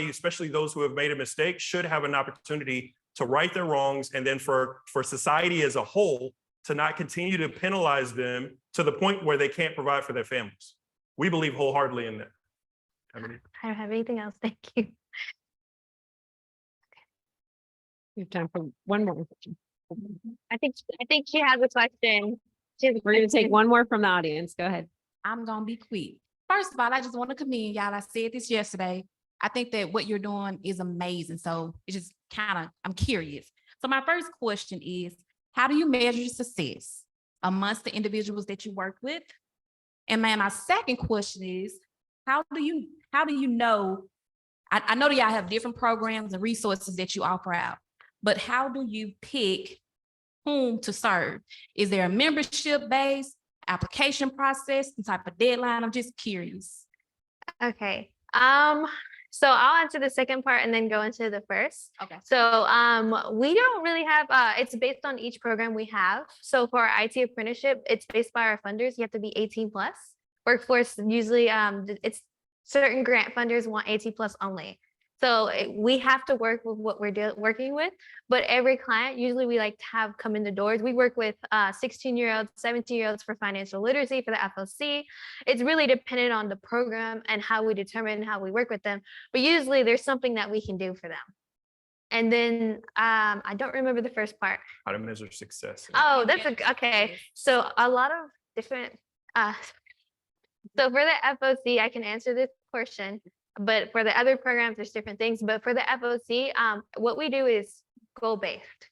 especially those who have made a mistake, should have an opportunity to right their wrongs. And then for society as a whole to not continue to penalize them to the point where they can't provide for their families. We believe wholeheartedly in that. I don't have anything else. Thank you. We have time for one more. I think she has a question. She has a We're going to take question. one more from the audience. Go ahead. I'm gonna be quick. First of all, I just want to commend y'all. I said this yesterday. I think that what you're doing is amazing. So it's just I'm curious. So my first question is, how do you measure success amongst the individuals that you work with? And my second question is, how do you know? I know that y'all have different programs and resources that you offer out, but how do you pick whom to serve? Is there a membership base, application process, some type of deadline? I'm just curious. Okay. So I'll answer the second part and then go into the first. Okay. So we don't really have, it's based on each program we have. So for our IT apprenticeship, it's based by our funders. You have to be 18 plus. Workforce, usually it's certain grant funders want 18 plus only. So we have to work with what we're working with, but every client, usually we like to have come in the doors. We work with 16-year-olds, 17-year-olds for financial literacy for the FOC. It's really dependent on the program and how we determine how we work with them. But usually there's something that we can do for them. And then I don't remember the first part. How to measure success. Oh, okay. So a lot of different, so for the FOC, I can answer this portion. But for the other programs, there's different things. But for the FOC, what we do is goal-based.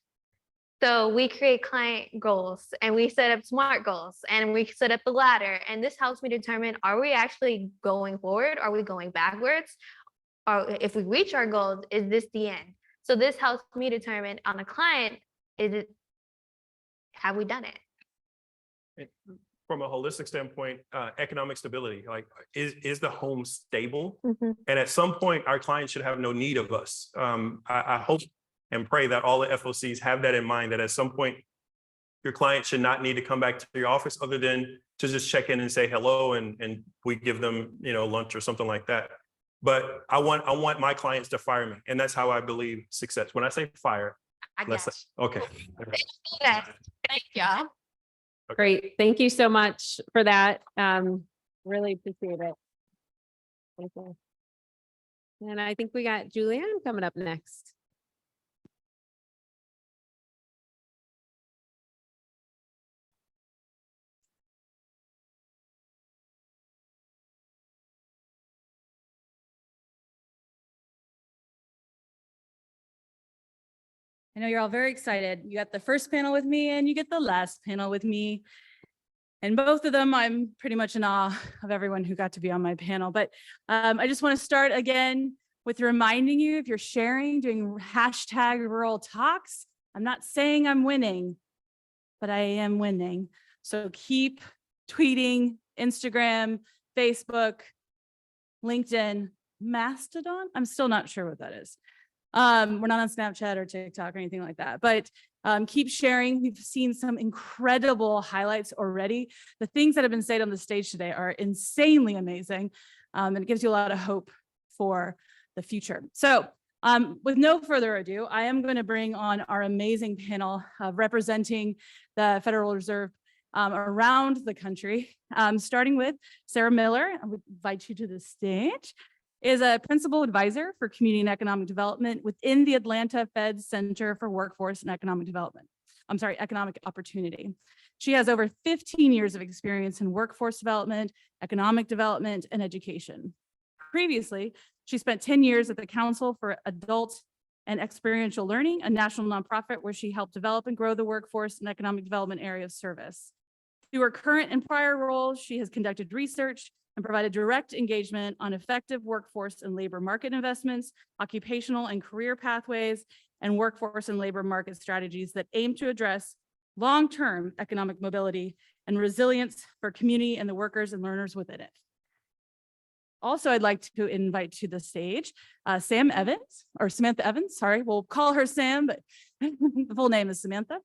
So we create client goals and we set up SMART goals and we set up the ladder. And this helps me determine, are we actually going forward? Are we going backwards? Or if we reach our goals, is this the end? So this helps me determine on a client, have we done it? From a holistic standpoint, economic stability, like is the home stable? Mhm. And at some point, our clients should have no need of us. I hope and pray that all the FOCs have that in mind, that at some point, your client should not need to come back to your office other than to just check in and say hello and we give them, lunch or something like that. But I want my clients to fire me. And that's how I believe success. When I say fire, I let's got say, okay. Yes. Thank y'all. Great. Thank you so much for that. Really appreciate it. Thank you. And I think we got Julianne coming up next. I know you're all very excited. You got the first panel with me and you get the last panel with me. And both of them, I'm pretty much in awe of everyone who got to be on my panel. But I just want to start again with reminding you, if you're sharing, doing hashtag rural talks, I'm not saying I'm winning, but I am winning. So keep tweeting, Instagram, Facebook, LinkedIn, Mastodon. I'm still not sure what that is. We're not on Snapchat or TikTok or anything like that, but keep sharing. We've seen some incredible highlights already. The things that have been said on the stage today are insanely amazing, and it gives you a lot of hope for the future. So with no further ado, I am going to bring on our amazing panel representing the Federal Reserve around the country, starting with Sarah Miller. I would invite you to the stage. Is a principal advisor for community and economic development within the Atlanta Fed Center for Workforce and Economic Development. Economic Opportunity. She has over 15 years of experience in workforce development, economic development, and education. Previously, she spent 10 years at the Council for Adult and Experiential Learning, a national nonprofit where she helped develop and grow the workforce and economic development area of service. Through her current and prior roles, she has conducted research and provided direct engagement on effective workforce and labor market investments, occupational and career pathways, and workforce and labor market strategies that aim to address long-term economic mobility and resilience for community and the workers and learners within it. Also, I'd like to invite to the stage Samantha Evans, sorry, we'll call her Sam, but the full name is Samantha.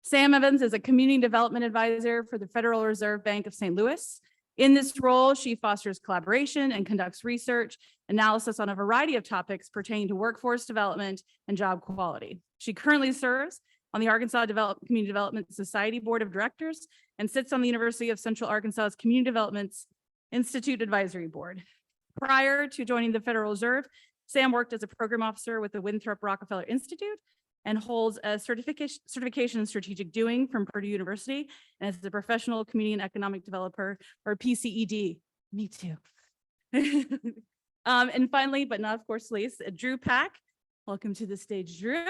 Sam Evans is a community development advisor for the Federal Reserve Bank of St. Louis. In this role, she fosters collaboration and conducts research analysis on a variety of topics pertaining to workforce development and job quality. She currently serves on the Arkansas Community Development Society Board of Directors and sits on the University of Central Arkansas's Community Development Institute Advisory Board. Prior to joining the Federal Reserve, Sam worked as a program officer with the Winthrop Rockefeller Institute and holds a certification in strategic doing from Purdue University, and is a professional community and economic developer, or PCED. Me too. And finally, but not of course least, Drew Pack. Welcome to the stage, Drew.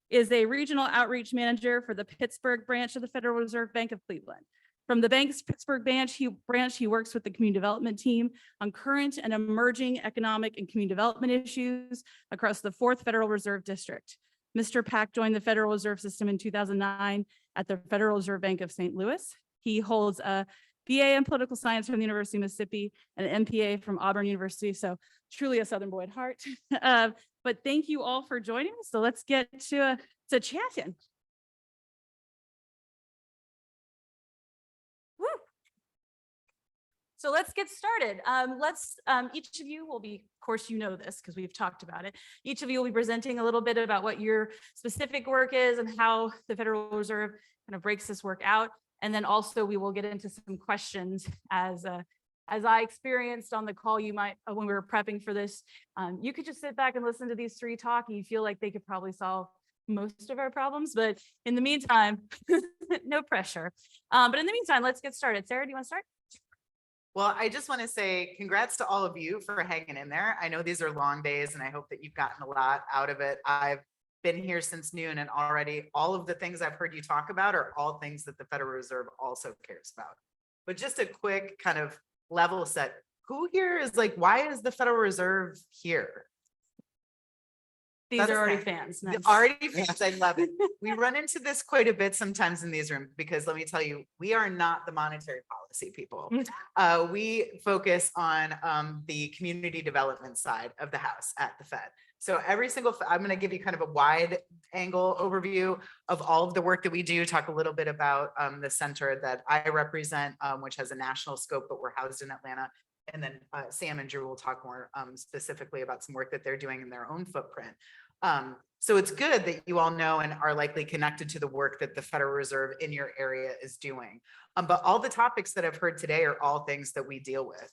Is a regional outreach manager for the Pittsburgh branch of the Federal Reserve Bank of Cleveland. From the bank's Pittsburgh branch, he works with the community development team on current and emerging economic and community development issues across the 4th Federal Reserve District. Mr. Pack joined the Federal Reserve System in 2009 at the Federal Reserve Bank of St. Louis. He holds a BA in political science from the University of Mississippi and an MPA from Auburn University. So truly a Southern boy at heart. But thank you all for joining us. So let's get to chatting. Woo. So let's get started. Each of you will be, of course, you know this because we've talked about it. Each of you will be presenting a little bit about what your specific work is and how the Federal Reserve kind of breaks this work out. And then also we will get into some questions as I experienced on the call. You might, when we were prepping for this, you could just sit back and listen to these three talk and you feel like they could probably solve most of our problems. But in the meantime, no pressure. But in the meantime, let's get started. Sarah, do you want to start? Well, I just want to say congrats to all of you for hanging in there. I know these are long days and I hope that you've gotten a lot out of it. I've been here since noon and already all of the things I've heard you talk about are all things that the Federal Reserve also cares about. But just a quick kind of level set. Who here is like, why is the Federal Reserve here? These That's are already nice. fans. The Nice. already fans, I love it. We run into this quite a bit sometimes in these rooms because let me tell you, we are not the monetary policy people. We focus on the community development side of the house at the Fed. So every single, I'm going to give you kind of a wide angle overview of all of the work that we do, talk a little bit about the center that I represent, which has a national scope, but we're housed in Atlanta. And then Sam and Drew will talk more specifically about some work that they're doing in their own footprint. So it's good that you all know and are likely connected to the work that the Federal Reserve in your area is doing. But all the topics that I've heard today are all things that we deal with.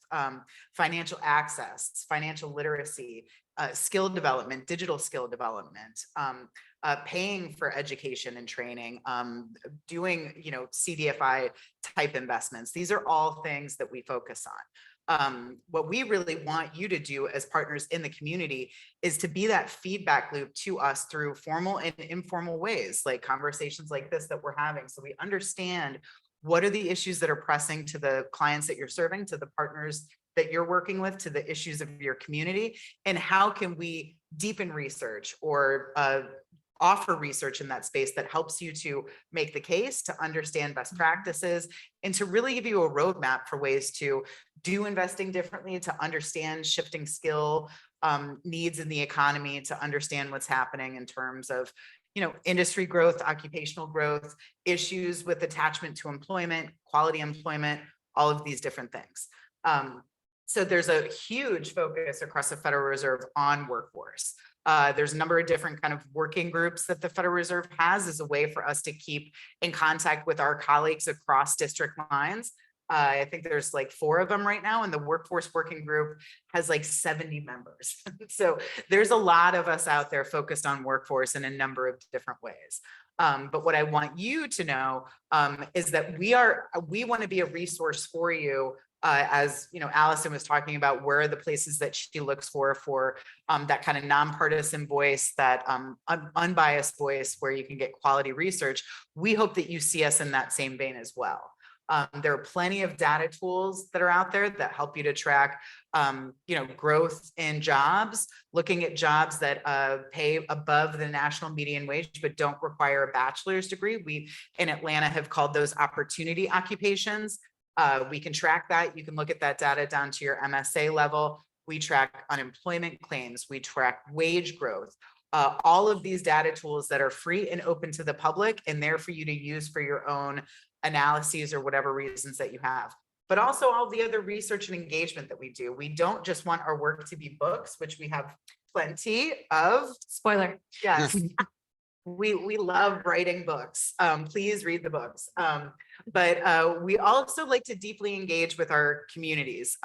Financial access, financial literacy, skill development, digital skill development, paying for education and training, doing, CDFI type investments. These are all things that we focus on. What we really want you to do as partners in the community is to be that feedback loop to us through formal and informal ways, like conversations like this that we're having. So we understand what are the issues that are pressing to the clients that you're serving, to the partners that you're working with, to the issues of your community, and how can we deepen research or offer research in that space that helps you to make the case, to understand best practices, and to really give you a roadmap for ways to do investing differently, to understand shifting skill needs in the economy, to understand what's happening in terms of industry growth, occupational growth, issues with attachment to employment, quality employment, all of these different things. So there's a huge focus across the Federal Reserve on workforce. There's a number of different kind of working groups that the Federal Reserve has as a way for us to keep in contact with our colleagues across district lines. I think there's like 4 of them right now, and the workforce working group has like 70 members. So there's a lot of us out there focused on workforce in a number of different ways. But what I want you to know is that we want to be a resource for you. As Allison was talking about, where are the places that she looks for that kind of nonpartisan voice, that unbiased voice where you can get quality research. We hope that you see us in that same vein as well. There are plenty of data tools that are out there that help you to track, growth in jobs, looking at jobs that pay above the national median wage, but don't require a bachelor's degree. We in Atlanta have called those opportunity occupations. We can track that. You can look at that data down to your MSA level. We track unemployment claims. We track wage growth. All of these data tools that are free and open to the public and there for you to use for your own analyses or whatever reasons that you have. But also all the other research and engagement that we do. We don't just want our work to be books, which we have plenty of. Spoiler. Yes. We love writing books. Please read the books. But we also like to deeply engage with our communities.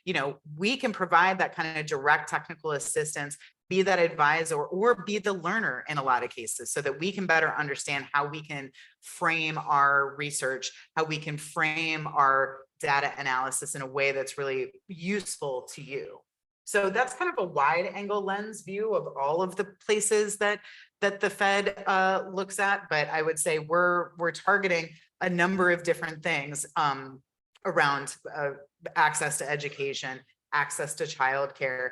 You know, we can provide that kind of direct technical assistance, be that advisor or be the learner in a lot of cases, so that we can better understand how we can frame our research, how we can frame our data analysis in a way that's really useful to you. So that's kind of a wide angle lens view of all of the places that the Fed looks at. But I would say we're targeting a number of different things around access to education, access to childcare,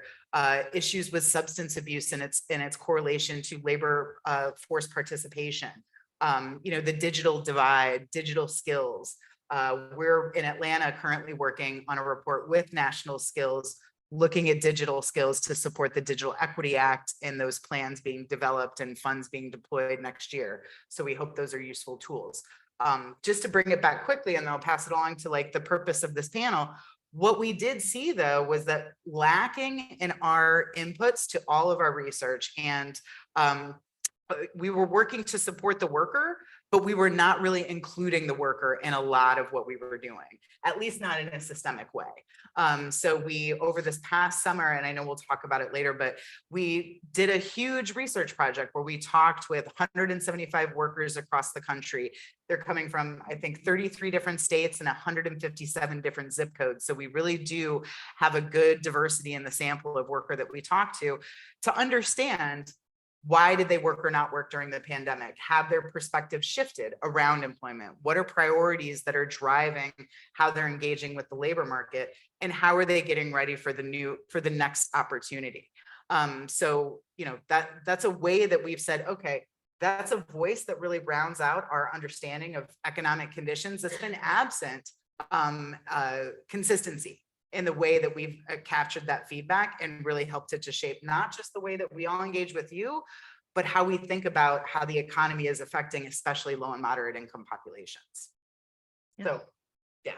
issues with substance abuse and its correlation to labor force participation. You know, the digital divide, digital skills. We're in Atlanta currently working on a report with National Skills, looking at digital skills to support the Digital Equity Act and those plans being developed and funds being deployed next year. So we hope those are useful tools. Just to bring it back quickly, and then I'll pass it along to like the purpose of this panel. What we did see though was that lacking in our inputs to all of our research, and we were working to support the worker, but we were not really including the worker in a lot of what we were doing, at least not in a systemic way. So we, over this past summer, and I know we'll talk about it later, but we did a huge research project where we talked with 175 workers across the country. They're coming from, I think, 33 different states and 157 different zip codes. So we really do have a good diversity in the sample of worker that we talk to understand why did they work or not work during the pandemic? Have their perspective shifted around employment? What are priorities that are driving how they're engaging with the labor market? And how are they getting ready for the next opportunity? So, you know, that's a way that we've said, okay, that's a voice that really rounds out our understanding of economic conditions that's been absent consistency in the way that we've captured that feedback and really helped it to shape not just the way that we all engage with you, but how we think about how the economy is affecting especially low and moderate income populations. So, yeah.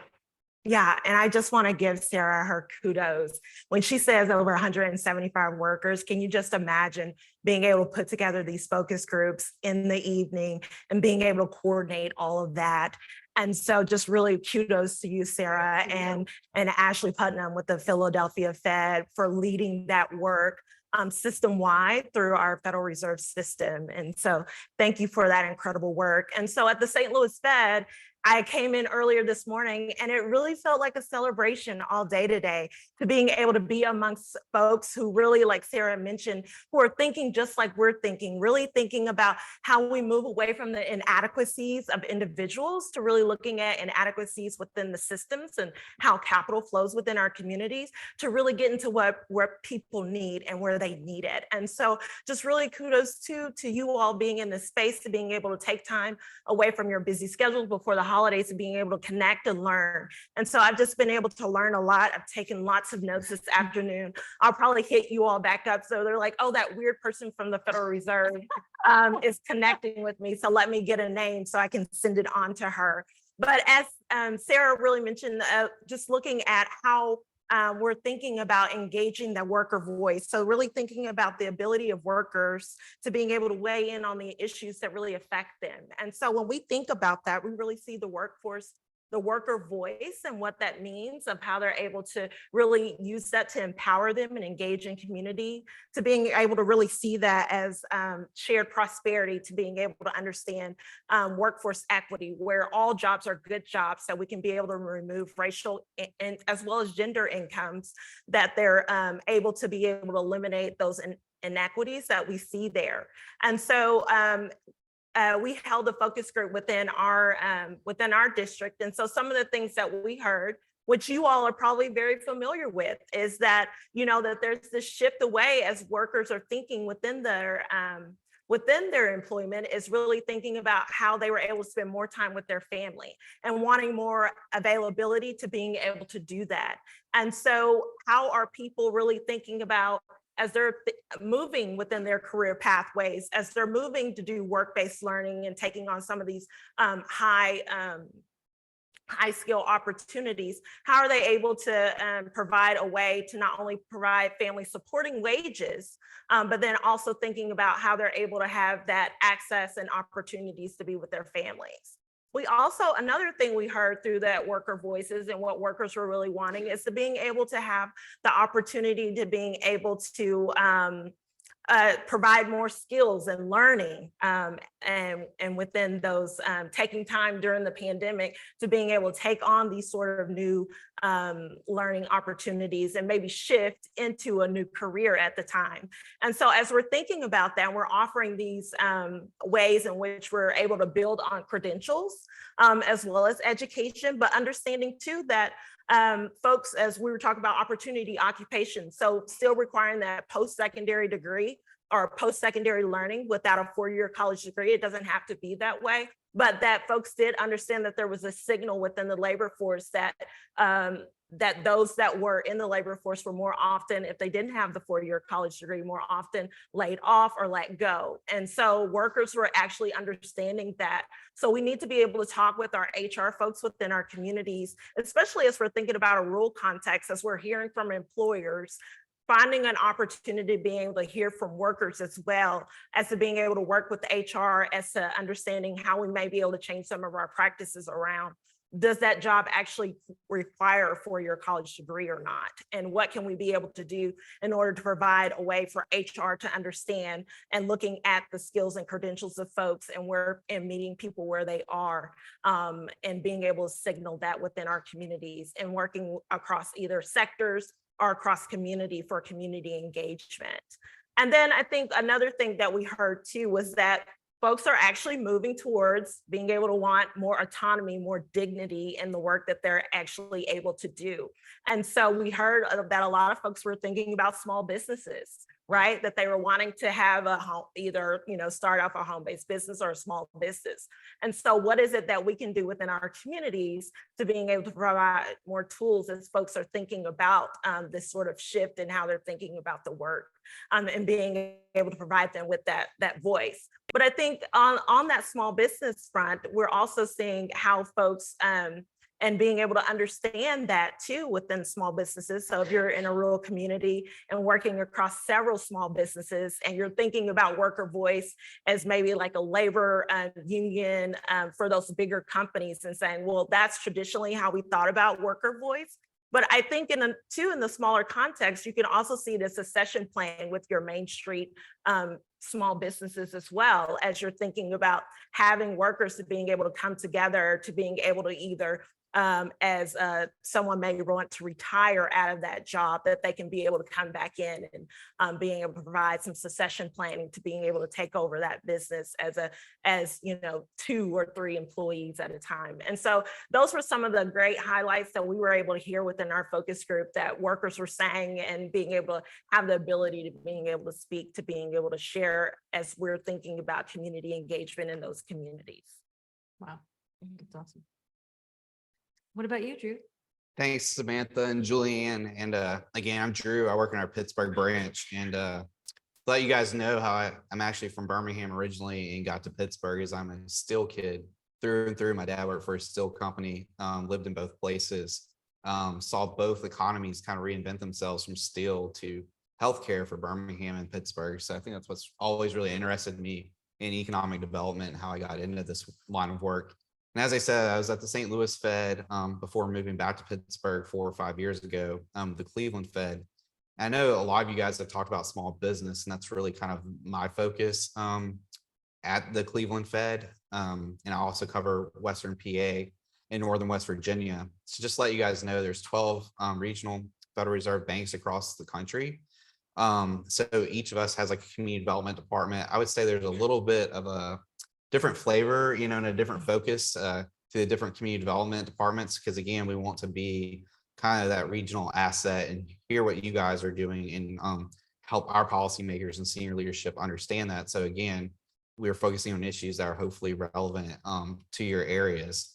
Yeah, and I just want to give Sarah her kudos. When she says over 175 workers, can you just imagine being able to put together these focus groups in the evening and being able to coordinate all of that? And so just really kudos to you, Sarah, and Ashley Putnam with the Philadelphia Fed for leading that work system-wide through our Federal Reserve System. And so thank you for that incredible work. And so at the St. Louis Fed, I came in earlier this morning and it really felt like a celebration all day today to being able to be amongst folks who really, like Sarah mentioned, who are thinking just like we're thinking, really thinking about how we move away from the inadequacies of individuals to really looking at inadequacies within the systems and how capital flows within our communities to really get into where people need and where they need it. And so just really kudos to you all being in this space, to being able to take time away from your busy schedules before the holidays and being able to connect and learn. And so I've just been able to learn a lot. I've taken lots of notes this afternoon. I'll probably hit you all back up. So they're like, oh, that weird person from the Federal Reserve is connecting with me. So let me get a name so I can send it on to her. But as Sarah really mentioned, just looking at how we're thinking about engaging the worker voice. So really thinking about the ability of workers to being able to weigh in on the issues that really affect them. And so when we think about that, we really see the workforce, the worker voice and what that means of how they're able to really use that to empower them and engage in community, to being able to really see that as shared prosperity, to being able to understand workforce equity, where all jobs are good jobs, so we can be able to remove racial and as well as gender incomes, that they're able to be able to eliminate those inequities that we see there. And so we held a focus group within our district. And so some of the things that we heard, which you all are probably very familiar with, is that, you know, that there's this shift away as workers are thinking within their employment, is really thinking about how they were able to spend more time with their family and wanting more availability to being able to do that. And so how are people really thinking about, as they're moving within their career pathways, as they're moving to do work-based learning and taking on some of these high high skill opportunities, how are they able to provide a way to not only provide family supporting wages, but then also thinking about how they're able to have that access and opportunities to be with their families. We also, another thing we heard through that worker voices and what workers were really wanting is to being able to have the opportunity to being able to provide more skills and learning, and within those, taking time during the pandemic to being able to take on these sort of new learning opportunities and maybe shift into a new career at the time. And so as we're thinking about that, we're offering these ways in which we're able to build on credentials as well as education, but understanding too that folks, as we were talking about opportunity occupation, so still requiring that post-secondary degree or post-secondary learning without a four-year college degree. It doesn't have to be that way, but that folks did understand that there was a signal within the labor force that that those that were in the labor force were more often, if they didn't have the four-year college degree, more often laid off or let go. And so workers were actually understanding that. So we need to be able to talk with our HR folks within our communities, especially as we're thinking about a rural context, as we're hearing from employers, finding an opportunity, being able to hear from workers as well as to being able to work with HR as to understanding how we may be able to change some of our practices around. Does that job actually require a four-year college degree or not? And what can we be able to do in order to provide a way for HR to understand and looking at the skills and credentials of folks and meeting people where they are, and being able to signal that within our communities and working across either sectors or across community for community engagement. And then I think another thing that we heard too was that folks are actually moving towards being able to want more autonomy, more dignity in the work that they're actually able to do. And so we heard that a lot of folks were thinking about small businesses, right? That they were wanting to have a home, either, start off a home-based business or a small business. And so what is it that we can do within our communities to being able to provide more tools as folks are thinking about this sort of shift in how they're thinking about the work, and being able to provide them with that voice. But I think on that small business front, we're also seeing how folks and being able to understand that too within small businesses. So if you're in a rural community and working across several small businesses and you're thinking about worker voice as maybe like a labor union for those bigger companies and saying, well, that's traditionally how we thought about worker voice. But I think in the smaller context, you can also see it as a succession plan with your Main Street small businesses as well, as you're thinking about having workers to being able to come together, to being able to either as someone may want to retire out of that job, that they can be able to come back in and being able to provide some succession planning to being able to take over that business as 2 or 3 employees at a time. And so those were some of the great highlights that we were able to hear within our focus group that workers were saying, and being able to have the ability to being able to speak, to being able to share as we're thinking about community engagement in those communities. Wow, that's awesome. What about you, Drew? Thanks, Samantha and Julianne. And again, I'm Drew. I work in our Pittsburgh branch. And to let you guys know how I'm actually from Birmingham originally and got to Pittsburgh is I'm a steel kid through and through. My dad worked for a steel company, lived in both places, saw both economies kind of reinvent themselves from steel to healthcare for Birmingham and Pittsburgh. So I think that's what's always really interested me in economic development and how I got into this line of work. And as I said, I was at the St. Louis Fed before moving back to Pittsburgh 4 or 5 years ago, the Cleveland Fed. I know a lot of you guys have talked about small business, and that's really kind of my focus at the Cleveland Fed. And I also cover Western PA and Northern West Virginia. So just to let you guys know, there's 12 regional Federal Reserve banks across the country. So each of us has like a community development department. I would say there's a little bit of a different flavor, and a different focus to the different community development departments. Because again, we want to be kind of that regional asset and hear what you guys are doing and help our policymakers and senior leadership understand that. So again, we're focusing on issues that are hopefully relevant to your areas.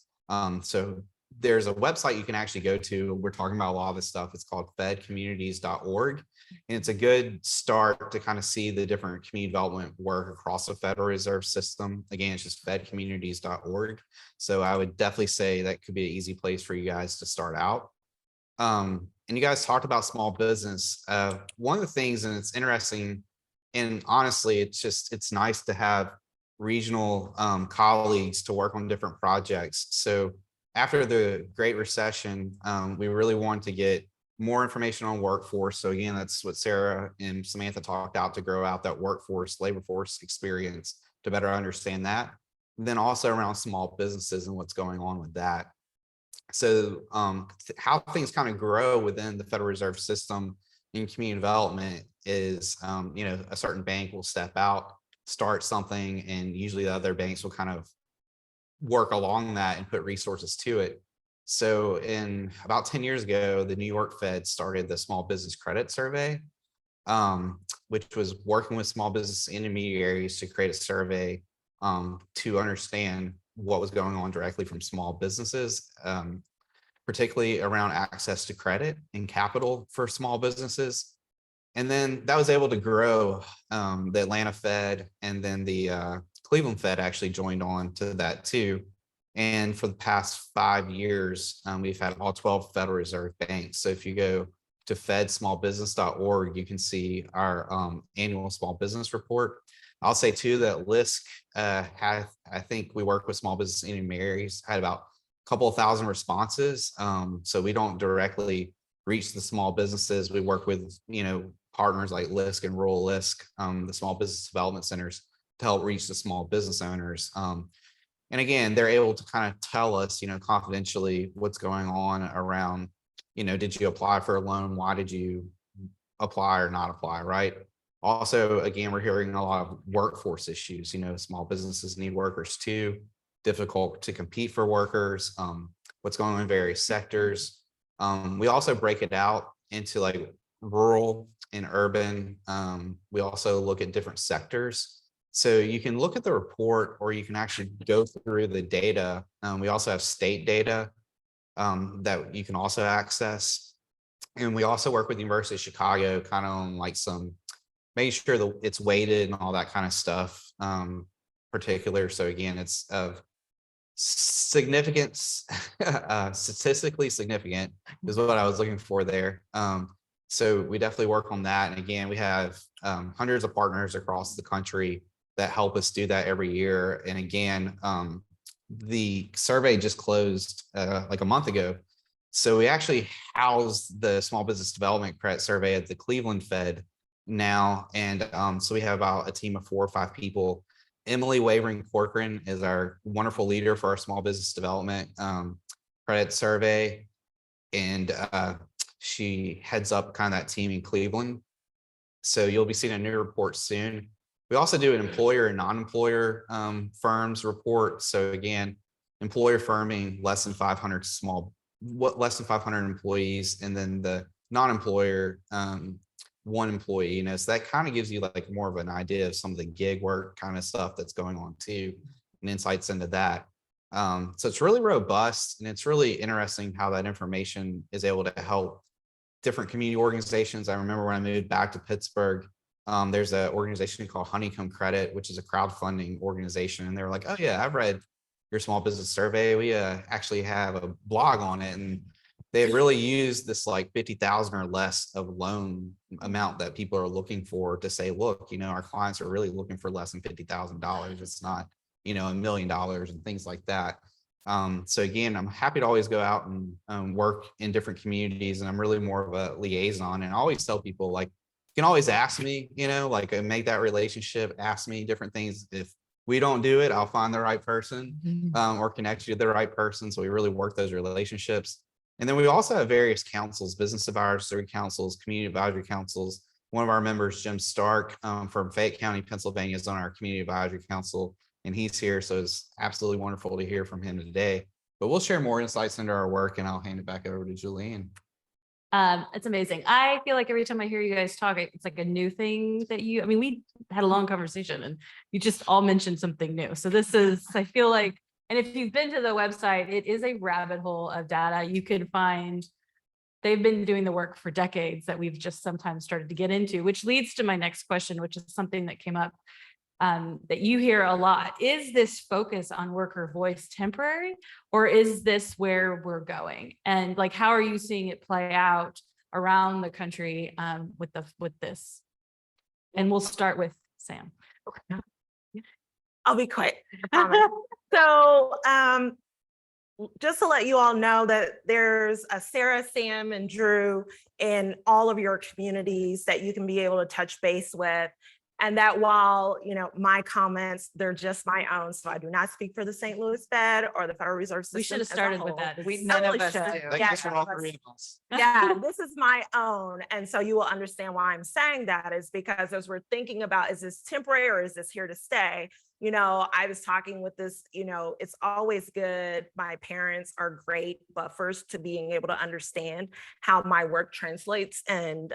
So there's a website you can actually go to. We're talking about a lot of this stuff. It's called fedcommunities.org. And it's a good start to kind of see the different community development work across the Federal Reserve System. Again, it's just fedcommunities.org. So I would definitely say that could be an easy place for you guys to start out. And you guys talked about small business. One of the things, and it's interesting, and honestly, it's nice to have regional colleagues to work on different projects. So after the Great Recession, we really wanted to get more information on workforce. So again, that's what Sarah and Samantha talked out, to grow out that workforce, labor force experience to better understand that. And then also around small businesses and what's going on with that. So how things kind of grow within the Federal Reserve System in community development is, a certain bank will step out, start something, and usually the other banks will kind of work along that and put resources to it. So in about 10 years ago, the New York Fed started the Small Business Credit Survey, which was working with small business intermediaries to create a survey to understand what was going on directly from small businesses, particularly around access to credit and capital for small businesses. And then that was able to grow. The Atlanta Fed and then the Cleveland Fed actually joined on to that too. And for the past 5 years, we've had all 12 Federal Reserve banks. So if you go to fedsmallbusiness.org, you can see our annual small business report. I'll say too that LISC I think we work with small business intermediaries, had about a couple of thousand responses. So we don't directly reach the small businesses. We work with, partners like LISC and Rural LISC, the small business development centers, to help reach the small business owners. And again, they're able to kind of tell us, confidentially what's going on around, did you apply for a loan? Why did you apply or not apply, right? Also, again, we're hearing a lot of workforce issues. Small businesses need workers too, difficult to compete for workers, what's going on in various sectors. We also break it out into like rural and urban. We also look at different sectors. So you can look at the report, or you can actually go through the data. We also have state data that you can also access. And we also work with the University of Chicago kind of on like some, making sure that it's weighted and all that kind of stuff particular. So again, it's of significance, statistically significant is what I was looking for there. So we definitely work on that. And again, we have hundreds of partners across the country that help us do that every year. And again, the survey just closed like a month ago. So we actually house the Small Business Development Credit Survey at the Cleveland Fed now. And so we have about a team of 4 or 5 people. Emily Wavering Corcoran is our wonderful leader for our Small Business Development Credit Survey. And she heads up kind of that team in Cleveland. So you'll be seeing a new report soon. We also do an employer and non-employer firms report. So again, employer firming less than 500 less than 500 employees, and then the non-employer 1 employee. So that kind of gives you like more of an idea of some of the gig work kind of stuff that's going on too, and insights into that. So it's really robust, and it's really interesting how that information is able to help different community organizations. I remember when I moved back to Pittsburgh, there's an organization called Honeycomb Credit, which is a crowdfunding organization. And they were like, oh yeah, I've read your small business survey. We actually have a blog on it. And they really use this like 50,000 or less of loan amount that people are looking for to say, look, our clients are really looking for less than $50,000. It's not, $1 million and things like that. So again, I'm happy to always go out and work in different communities, and I'm really more of a liaison. And I always tell people, like, you can always ask me, make that relationship, ask me different things. If we don't do it, I'll find the right person or connect you to the right person. So we really work those relationships. And then we also have various councils, business advisory councils, community advisory councils. One of our members, Jim Stark from Fayette County, Pennsylvania, is on our community advisory council, and he's here. So it's absolutely wonderful to hear from him today. But we'll share more insights into our work, and I'll hand it back over to Julianne. It's amazing. I feel like every time I hear you guys talk, it's like a new thing that we had a long conversation and you just all mentioned something new. So I feel like And if you've been to the website, it is a rabbit hole of data. You can find, they've been doing the work for decades that we've just sometimes started to get into, which leads to my next question, which is something that came up that you hear a lot. Is this focus on worker voice temporary, or is this where we're going? And like, how are you seeing it play out around the country with this? And we'll start with Sam. I'll be quick. I promise. So just to let you all know that there's a Sarah, Sam, and Drew in all of your communities that you can be able to touch base with. And that while, you know, my comments, they're just my own. So I do not speak for the St. Louis Fed or the Federal Reserve System. We should have as a started with whole. that. We, I none of really us do. should. Thank Yeah, you for all let's- three of us. Yeah, this is my own. And so you will understand why I'm saying that is because as we're thinking about, is this temporary or is this here to stay? You know, I was talking with this, you know, it's always good. My parents are great buffers to being able to understand how my work translates. And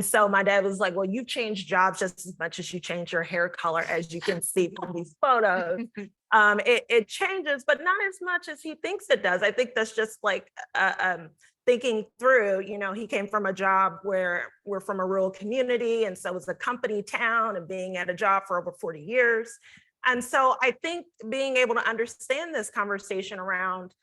so my dad was like, well, you change jobs just as much as you change your hair color, as you can see from these photos. It changes, but not as much as he thinks it does. I think that's just like thinking through, you know, he came from a job where we're from a rural community. And so it's a company town and being at a job for over 40 years. And so I think being able to understand this conversation around,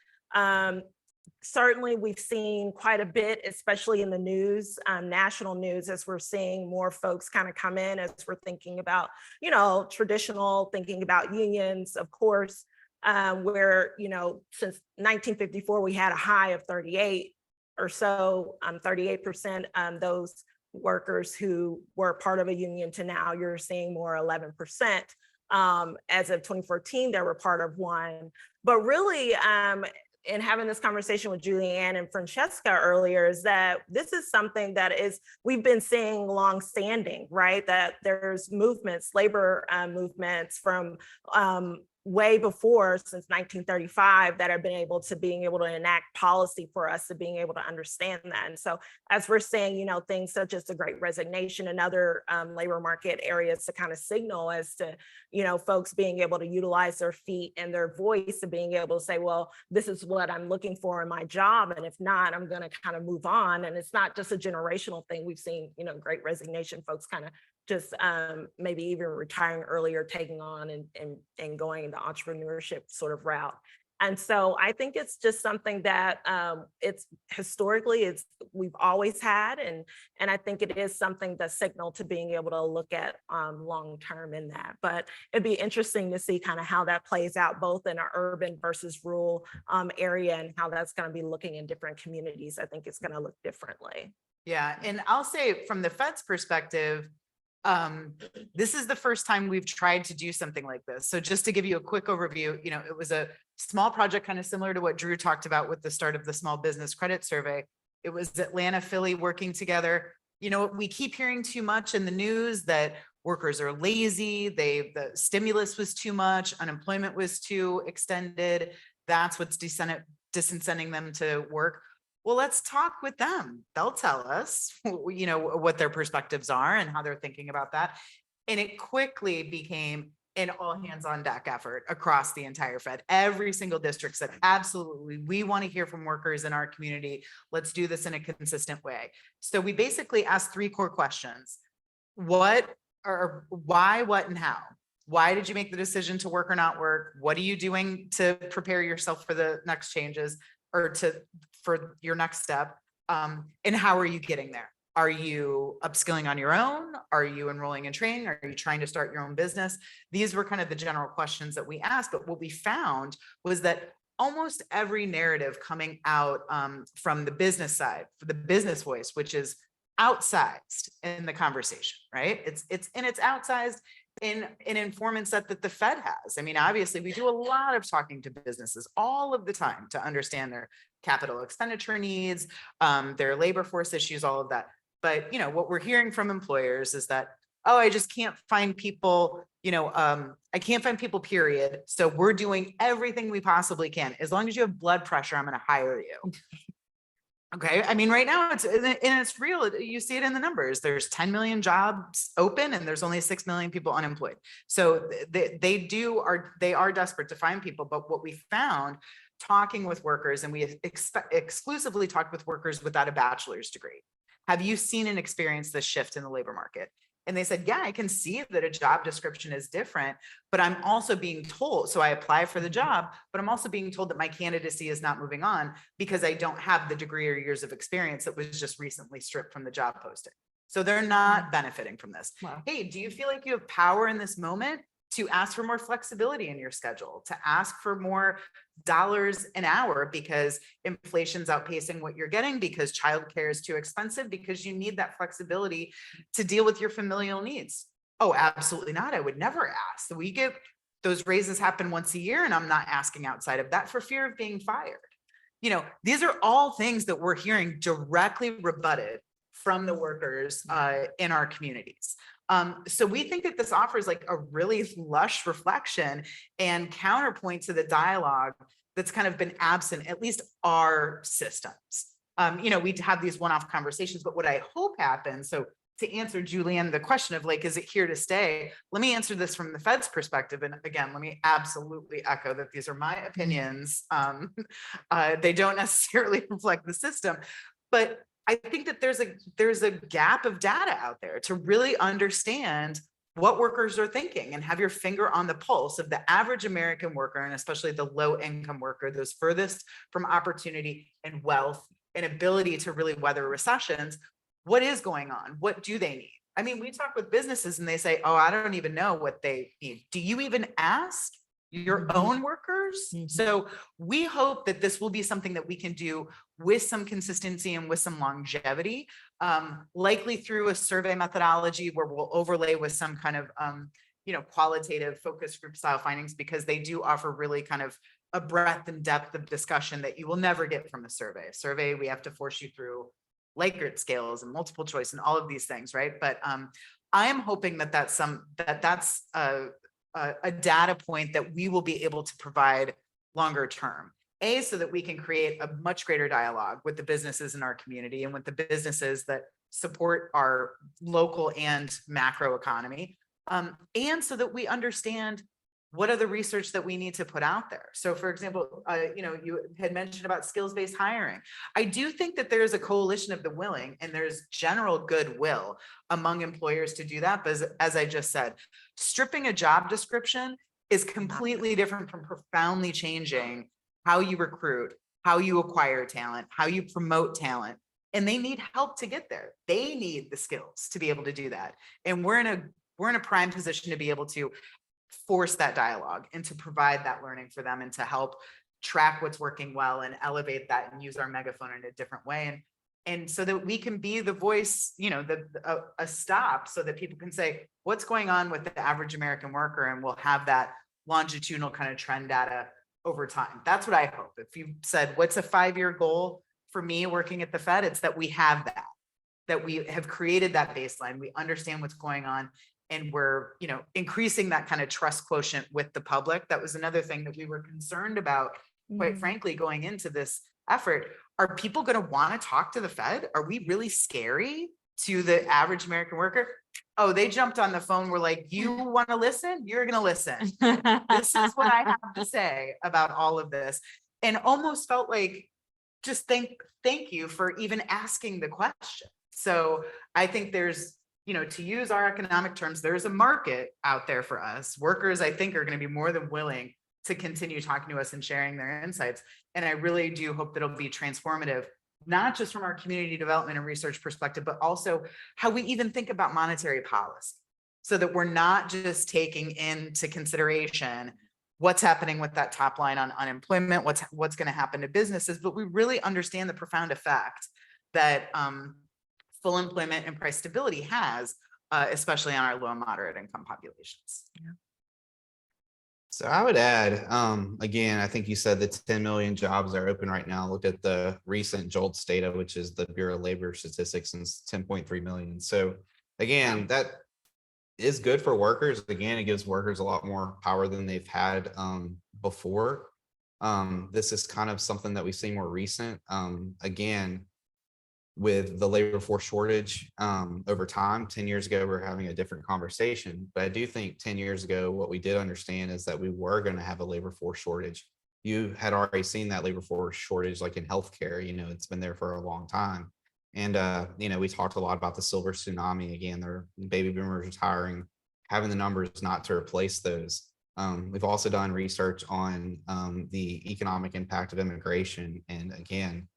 certainly we've seen quite a bit, especially in the news, national news, as we're seeing more folks kind of come in as we're thinking about, you know, traditional, thinking about unions, of course, where, you know, since 1954, we had a high of 38 or so, 38% those workers who were part of a union to now you're seeing more 11%. As of 2014, they were part of one. But really, in having this conversation with Julianne and Francesca earlier, is that this is something that is, we've been seeing longstanding, right? That there's movements, labor movements from way before, since 1935, that have been able to enact policy for us to being able to understand that. And so as we're saying, you know, things such as the Great Resignation and other labor market areas to kind of signal as to, you know, folks being able to utilize their feet and their voice and being able to say, well, this is what I'm looking for in my job. And if not, I'm going to kind of move on. And it's not just a generational thing. We've seen, you know, Great Resignation, folks kind of just maybe even retiring earlier, taking on and going the entrepreneurship sort of route. And so I think it's just something that it's historically we've always had, and I think it is something that's signal to being able to look at long term in that. But it'd be interesting to see kind of how that plays out both in an urban versus rural area, and how that's going to be looking in different communities. I think it's going to look differently. Yeah, and I'll say from the Fed's perspective, this is the first time we've tried to do something like this. So just to give you a quick overview, you know, it was a small project kind of similar to what Drew talked about with the start of the Small Business Credit Survey. It was Atlanta, Philly working together. You know, we keep hearing too much in the news that workers are lazy, the stimulus was too much, unemployment was too extended. That's what's disincenting them to work. Well, let's talk with them. They'll tell us, you know, what their perspectives are and how they're thinking about that. And it quickly became an all hands on deck effort across the entire Fed. Every single district said, absolutely, we want to hear from workers in our community. Let's do this in a consistent way. So we basically asked three core questions. What or why, what, and how? Why did you make the decision to work or not work? What are you doing to prepare yourself for the next changes or for your next step? And how are you getting there? Are you upskilling on your own? Are you enrolling in training? Are you trying to start your own business? These were kind of the general questions that we asked, but what we found was that almost every narrative coming out from the business side, for the business voice, which is outsized in the conversation, right? It's outsized in an informant set that the Fed has. I mean, obviously we do a lot of talking to businesses all of the time to understand their capital expenditure needs, their labor force issues, all of that. But, you know, what we're hearing from employers is that, oh, I just can't find people, you know, I can't find people, period. So we're doing everything we possibly can. As long as you have blood pressure, I'm going to hire you. Okay, I mean, right now and it's real. You see it in the numbers. There's 10 million jobs open and there's only 6 million people unemployed. So they are desperate to find people. But what we found talking with workers, and we exclusively talked with workers without a bachelor's degree. Have you seen and experienced this shift in the labor market? And they said, yeah, I can see that a job description is different, but I'm also being told, so I apply for the job, but I'm also being told that my candidacy is not moving on because I don't have the degree or years of experience that was just recently stripped from the job posting. So they're not benefiting from this. Wow. Hey, do you feel like you have power in this moment to ask for more flexibility in your schedule, to ask for more dollars an hour because inflation's outpacing what you're getting, because childcare is too expensive, because you need that flexibility to deal with your familial needs? Oh, absolutely not. I would never ask. So we give those raises happen once a year, and I'm not asking outside of that for fear of being fired. You know, these are all things that we're hearing directly rebutted from the workers in our communities. So we think that this offers like a really lush reflection and counterpoint to the dialogue that's kind of been absent, at least our systems. You know, we have these one-off conversations, but what I hope happens, so to answer Julianne, the question of like, is it here to stay? Let me answer this from the Fed's perspective. And again, let me absolutely echo that these are my opinions. They don't necessarily reflect the system, but I think that there's a gap of data out there to really understand what workers are thinking and have your finger on the pulse of the average American worker, and especially the low income worker, those furthest from opportunity and wealth and ability to really weather recessions. What is going on? What do they need? I mean, we talk with businesses and they say, oh, I don't even know what they need. Do you even ask your own workers? So we hope that this will be something that we can do with some consistency and with some longevity, likely through a survey methodology where we'll overlay with some kind of, qualitative focus group style findings, because they do offer really kind of a breadth and depth of discussion that you will never get from a survey. A survey, we have to force you through Likert scales and multiple choice and all of these things, right? But I am hoping that that's a data point that we will be able to provide longer term, so that we can create a much greater dialogue with the businesses in our community and with the businesses that support our local and macro economy, and so that we understand what are the research that we need to put out there. So for example, you had mentioned about skills-based hiring. I do think that there's a coalition of the willing and there's general goodwill among employers to do that. But as I just said, stripping a job description is completely different from profoundly changing how you recruit, how you acquire talent, how you promote talent. And they need help to get there. They need the skills to be able to do that. And we're in a prime position to be able to force that dialogue and to provide that learning for them and to help track what's working well and elevate that and use our megaphone in a different way. And so that we can be the voice, a stop so that people can say, what's going on with the average American worker? And we'll have that longitudinal kind of trend data over time. That's what I hope. If you said, what's a 5-year goal for me working at the Fed? It's that we have that we have created that baseline. We understand what's going on. And we're, increasing that kind of trust quotient with the public. That was another thing that we were concerned about, quite frankly, going into this effort. Are people going to want to talk to the Fed? Are we really scary to the average American worker? Oh, they jumped on the phone. We're like, you want to listen? You're going to listen. This is what I have to say about all of this. And almost felt like, just thank you for even asking the question. So I think there's, to use our economic terms, there's a market out there for us. Workers, I think, are going to be more than willing to continue talking to us and sharing their insights. And I really do hope that it'll be transformative, not just from our community development and research perspective, but also how we even think about monetary policy, so that we're not just taking into consideration what's happening with that top line on unemployment, what's going to happen to businesses, but we really understand the profound effect that full employment and price stability has, especially on our low and moderate income populations. So I would add, again, I think you said the 10 million jobs are open right now. Look at the recent JOLTS data, which is the Bureau of Labor Statistics, and it's 10.3 million. So again, that is good for workers. Again, it gives workers a lot more power than they've had before. This is kind of something that we've seen more recent. Again, with the labor force shortage over time. 10 years ago, we we're having a different conversation. But I do think 10 years ago, what we did understand is that we were going to have a labor force shortage. You had already seen that labor force shortage, like in healthcare, it's been there for a long time. And, we talked a lot about the silver tsunami. Again, their baby boomers retiring, having the numbers not to replace those. We've also done research on the economic impact of immigration. And again,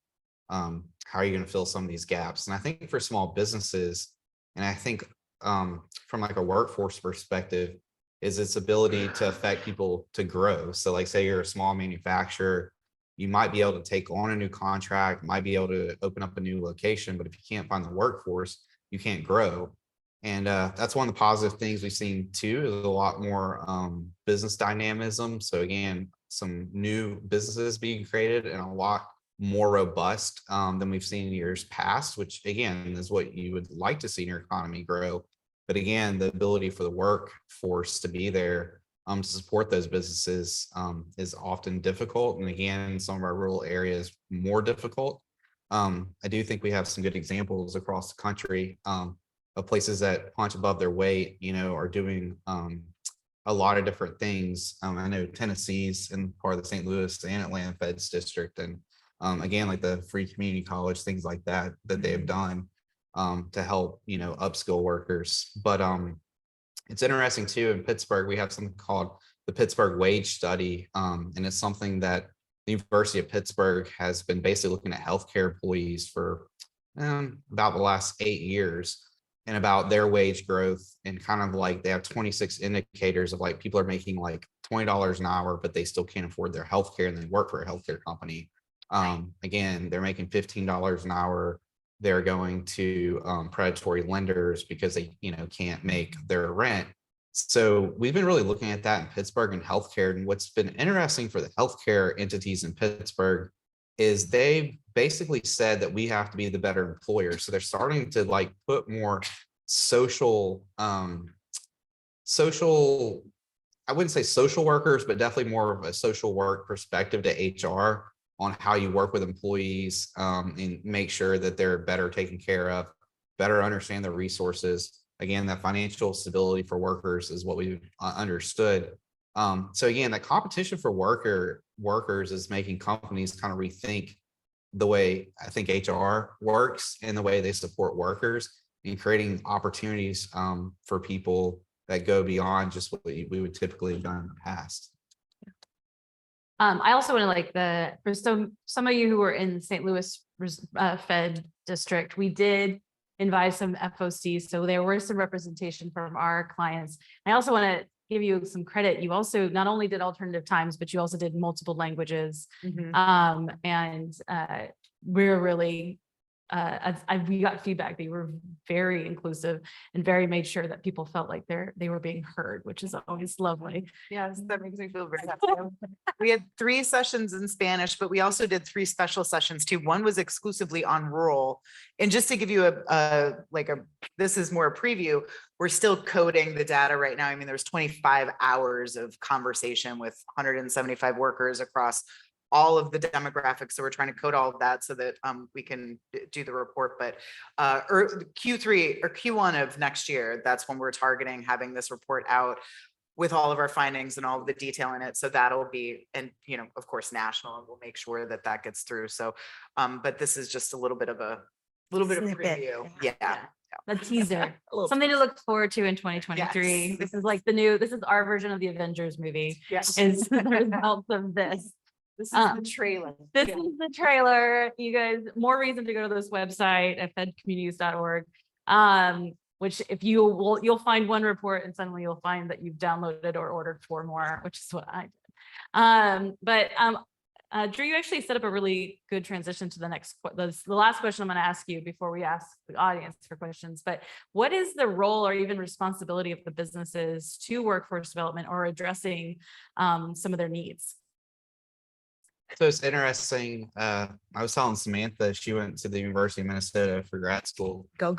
how are you going to fill some of these gaps? And I think for small businesses, and I think from like a workforce perspective, is its ability to affect people to grow. So like say you're a small manufacturer, you might be able to take on a new contract, might be able to open up a new location, but if you can't find the workforce, you can't grow. And that's one of the positive things we've seen too, is a lot more business dynamism. So again, some new businesses being created and a lot more robust than we've seen in years past, which again is what you would like to see in your economy grow. But again, the ability for the workforce to be there to support those businesses is often difficult. And again, in some of our rural areas, more difficult. I do think we have some good examples across the country of places that punch above their weight, are doing a lot of different things. I know Tennessee's in part of the St. Louis and Atlanta Feds district. And again, like the free community college, things like that they have done to help, upskill workers. But it's interesting too, in Pittsburgh, we have something called the Pittsburgh Wage Study. And it's something that the University of Pittsburgh has been basically looking at healthcare employees for about the last 8 years and about their wage growth, and kind of like they have 26 indicators of like people are making like $20 an hour, but they still can't afford their healthcare and they work for a healthcare company. Again, they're making $15 an hour. They're going to predatory lenders because they, can't make their rent. So we've been really looking at that in Pittsburgh and healthcare. And what's been interesting for the healthcare entities in Pittsburgh is they basically said that we have to be the better employer. So they're starting to like put more social, I wouldn't say social workers, but definitely more of a social work perspective to HR on how you work with employees and make sure that they're better taken care of, better understand the resources. Again, that financial stability for workers is what we've understood. So again, the competition for workers is making companies kind of rethink the way I think HR works and the way they support workers, and creating opportunities for people that go beyond just what we would typically have done in the past. I also want to for some of you who were in St. Louis Fed district, we did invite some FOCs. So there were some representation from our clients. I also want to give you some credit. You also not only did alternative times, but you also did multiple languages. And we're really, we got feedback that you were very inclusive and very made sure that people felt like they were being heard, which is always lovely. Yes, that makes me feel very happy. We had 3 sessions in Spanish, but we also did 3 special sessions too. One was exclusively on rural. And just to give you this is more a preview, we're still coding the data right now. I mean, there's 25 hours of conversation with 175 workers across all of the demographics. So we're trying to code all of that so that we can do the report. But Q3 or Q1 of next year, that's when we're targeting having this report out with all of our findings and all of the detail in it. So that'll be, and of course, national, and we'll make sure that that gets through. So, but this is just a little bit of Snippet. preview. Yeah. The teaser, something to look forward to in 2023. Yes. This is like this is our version of the Avengers movie. Yes. Is the results of this. This is the trailer. This is the trailer. You guys, more reason to go to this website at fedcommunities.org. Which if you'll find one report and suddenly you'll find that you've downloaded or ordered 4 more, which is what I did. Drew, you actually set up a really good transition to the last question I'm going to ask you before we ask the audience for questions. But what is the role or even responsibility of the businesses to workforce development or addressing some of their needs? So it's interesting. I was telling Samantha, she went to the University of Minnesota for grad school. Go.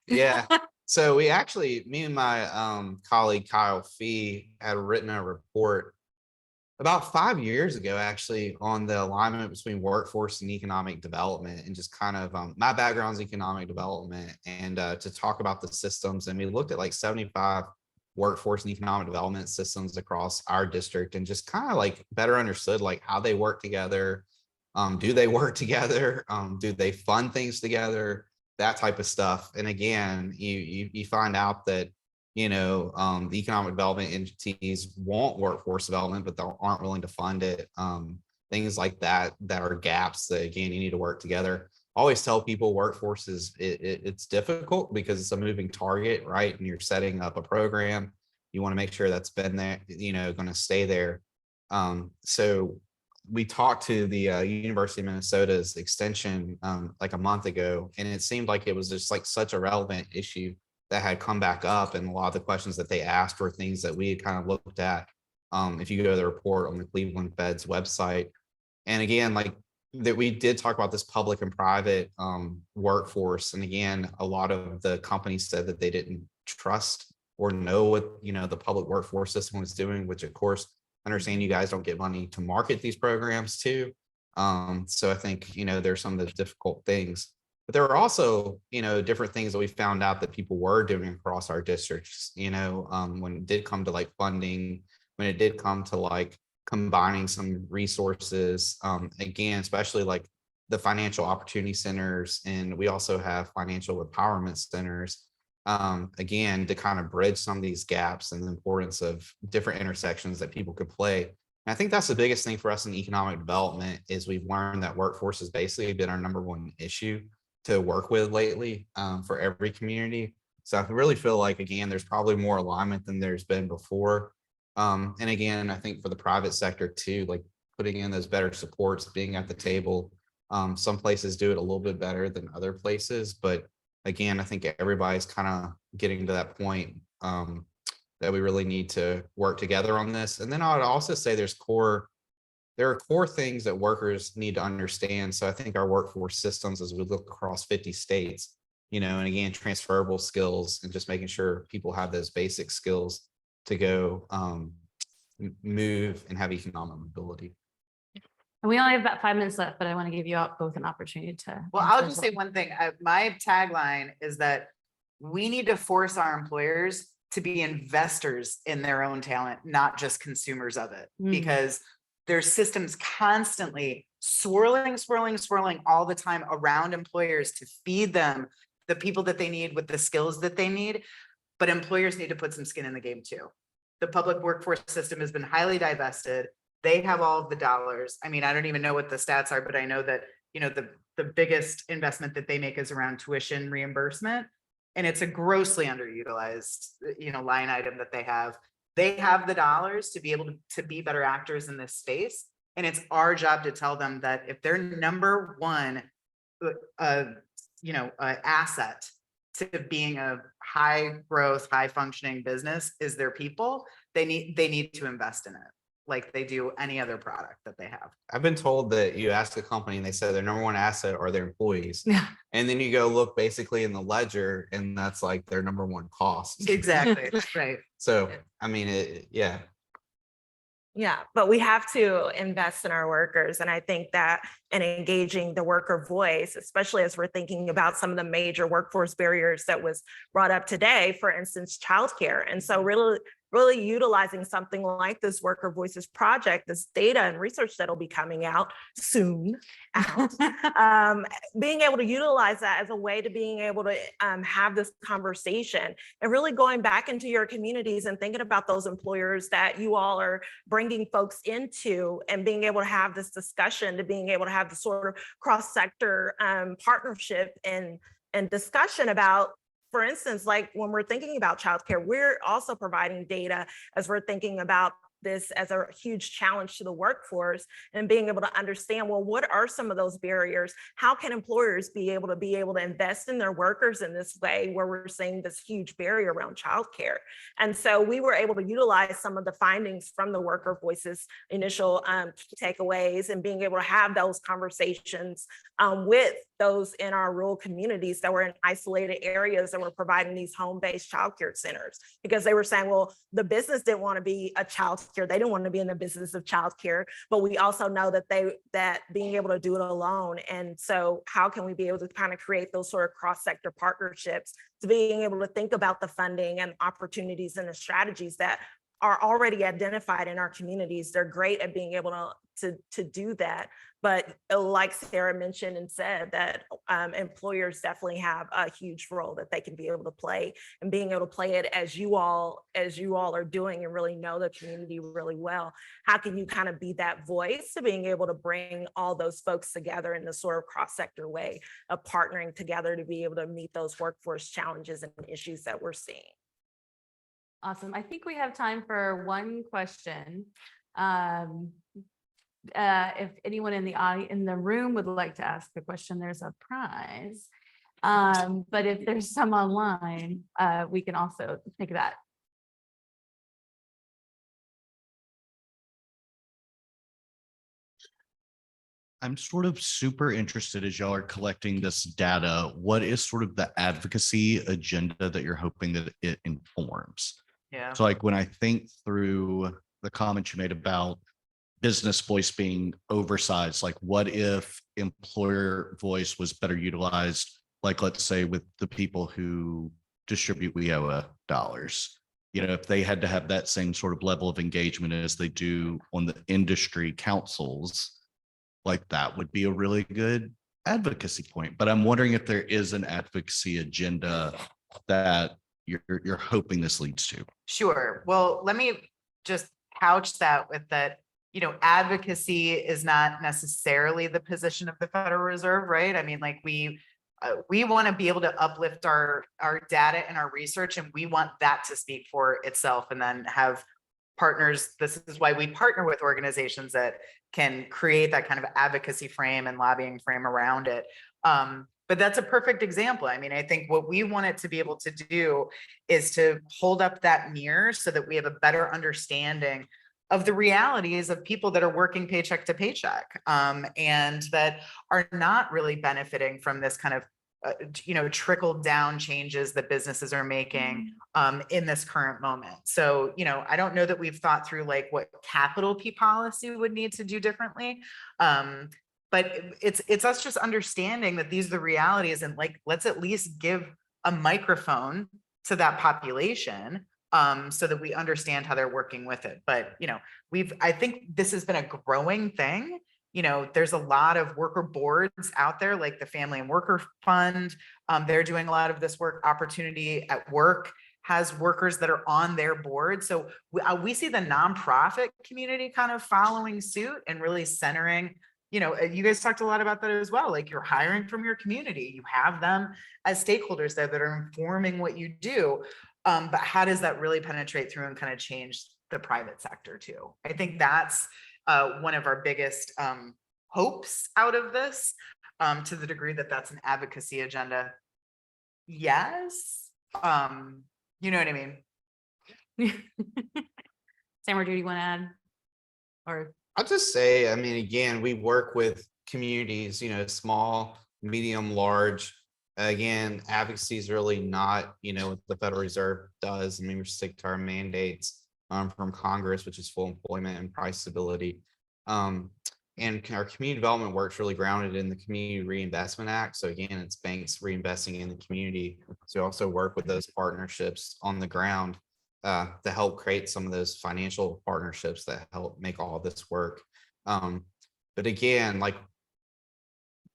Yeah. So we actually, me and my colleague Kyle Fee had written a report about 5 years ago, actually, on the alignment between workforce and economic development, and just kind of my background's economic development, and to talk about the systems. And we looked at like 75 workforce and economic development systems across our district, and just kind of like better understood like how they work together. Do they work together? Do they fund things together? That type of stuff. And again, you find out that the economic development entities want workforce development, but they aren't willing to fund it. Things like that are gaps that, again, you need to work together. Always tell people workforce it's difficult because it's a moving target, right? And you're setting up a program. You want to make sure that's been there, going to stay there. So we talked to the University of Minnesota's extension like a month ago, and it seemed like it was just like such a relevant issue that had come back up. And a lot of the questions that they asked were things that we had kind of looked at. If you go to the report on the Cleveland Fed's website, and again, like that, we did talk about this public and private workforce. And again, a lot of the companies said that they didn't trust or know what, the public workforce system was doing, which of course, understand you guys don't get money to market these programs too. So I think, there's some of the difficult things. But there are also, different things that we found out that people were doing across our districts, when it did come to like funding, when it did come to like combining some resources, again, especially like the financial opportunity centers. And we also have financial empowerment centers, again, to kind of bridge some of these gaps and the importance of different intersections that people could play. And I think that's the biggest thing for us in economic development is we've learned that workforce has basically been our number one issue to work with lately for every community. So I really feel like, again, there's probably more alignment than there's been before. And again, I think for the private sector too, like putting in those better supports, being at the table. Some places do it a little bit better than other places, but again, I think everybody's kind of getting to that point that we really need to work together on this. And then I would also say there are core things that workers need to understand. So I think our workforce systems, as we look across 50 states, and again, transferable skills and just making sure people have those basic skills to go move and have economic mobility. And we only have about 5 minutes left, but I want to give you both an opportunity to. Well, answer I'll as just say one thing. My tagline is that we need to force our employers to be investors in their own talent, not just consumers of it, because there's systems constantly swirling all the time around employers to feed them the people that they need with the skills that they need. But employers need to put some skin in the game too. The public workforce system has been highly divested. They have all of the dollars. I mean, I don't even know what the stats are, but I know that, the biggest investment that they make is around tuition reimbursement. And it's a grossly underutilized, line item that they have. They have the dollars to be able to be better actors in this space. And it's our job to tell them that if their number one, asset to being a high growth, high functioning business is their people, they need to invest in it like they do any other product that they have. I've been told that you ask a company and they say their number one asset are their employees. Yeah. And then you go look basically in the ledger and that's like their number one cost. Exactly. Right. So, I mean, yeah. Yeah, but we have to invest in our workers. And I think that in engaging the worker voice, especially as we're thinking about some of the major workforce barriers that was brought up today, for instance, childcare. And so really utilizing something like this Worker Voices project, this data and research that'll be coming out soon, being able to utilize that as a way to being able to have this conversation and really going back into your communities and thinking about those employers that you all are bringing folks into and being able to have this discussion, to being able to have the sort of cross-sector partnership and discussion about, for instance, like when we're thinking about childcare, we're also providing data as we're thinking about this as a huge challenge to the workforce and being able to understand, well, what are some of those barriers? How can employers be able to invest in their workers in this way where we're seeing this huge barrier around childcare? And so we were able to utilize some of the findings from the Worker Voices initial takeaways and being able to have those conversations with those in our rural communities that were in isolated areas that were providing these home-based childcare centers, because they were saying, well, the business didn't want to be a childcare childcare. They don't want to be in the business of childcare, but we also know that being able to do it alone. And so how can we be able to kind of create those sort of cross-sector partnerships to being able to think about the funding and opportunities and the strategies that are already identified in our communities. They're great at being able to do that. But like Sarah mentioned and said, that employers definitely have a huge role that they can be able to play, and being able to play it as you all are doing and really know the community really well. How can you kind of be that voice to being able to bring all those folks together in this sort of cross-sector way of partnering together to be able to meet those workforce challenges and issues that we're seeing? Awesome. I think we have time for one question. If anyone in the room would like to ask a question, there's a prize. But if there's some online, we can also take that. I'm sort of super interested as y'all are collecting this data. What is sort of the advocacy agenda that you're hoping that it informs? Yeah. So like when I think through the comments you made about business voice being oversized, like what if employer voice was better utilized, like let's say with the people who distribute WIOA dollars, you know, if they had to have that same sort of level of engagement as they do on the industry councils, like that would be a really good advocacy point. But I'm wondering if there is an advocacy agenda that you're hoping this leads to. Sure. Well, let me just couch that with that, you know, advocacy is not necessarily the position of the Federal Reserve, right? I mean, like we want to be able to uplift our data and our research, and we want that to speak for itself, and then have partners. This is why we partner with organizations that can create that kind of advocacy frame and lobbying frame around it. But that's a perfect example. I mean, I think what we want it to be able to do is to hold up that mirror so that we have a better understanding of the realities of people that are working paycheck to paycheck, and that are not really benefiting from this kind of trickle down changes that businesses are making in this current moment. So, I don't know that we've thought through like what capital P policy would need to do differently. But it's us just understanding that these are the realities, and like, let's at least give a microphone to that population so that we understand how they're working with it. But, I think this has been a growing thing. There's a lot of worker boards out there, like the Family and Worker Fund. They're doing a lot of this work. Opportunity at Work has workers that are on their board. So we see the nonprofit community kind of following suit and really centering. You guys talked a lot about that as well. Like, you're hiring from your community. You have them as stakeholders there that are informing what you do. But how does that really penetrate through and kind of change the private sector too? I think that's one of our biggest hopes out of this, to the degree that that's an advocacy agenda. Yes. You know what I mean? Sam or Judy, want to add? Or I'll just say, I mean, again, we work with communities, small, medium, large. Again, advocacy is really not, what the Federal Reserve does. I mean, we stick to our mandates from Congress, which is full employment and price stability. And our community development work's really grounded in the Community Reinvestment Act. So again, it's banks reinvesting in the community. So we also work with those partnerships on the ground to help create some of those financial partnerships that help make all of this work. But again, like,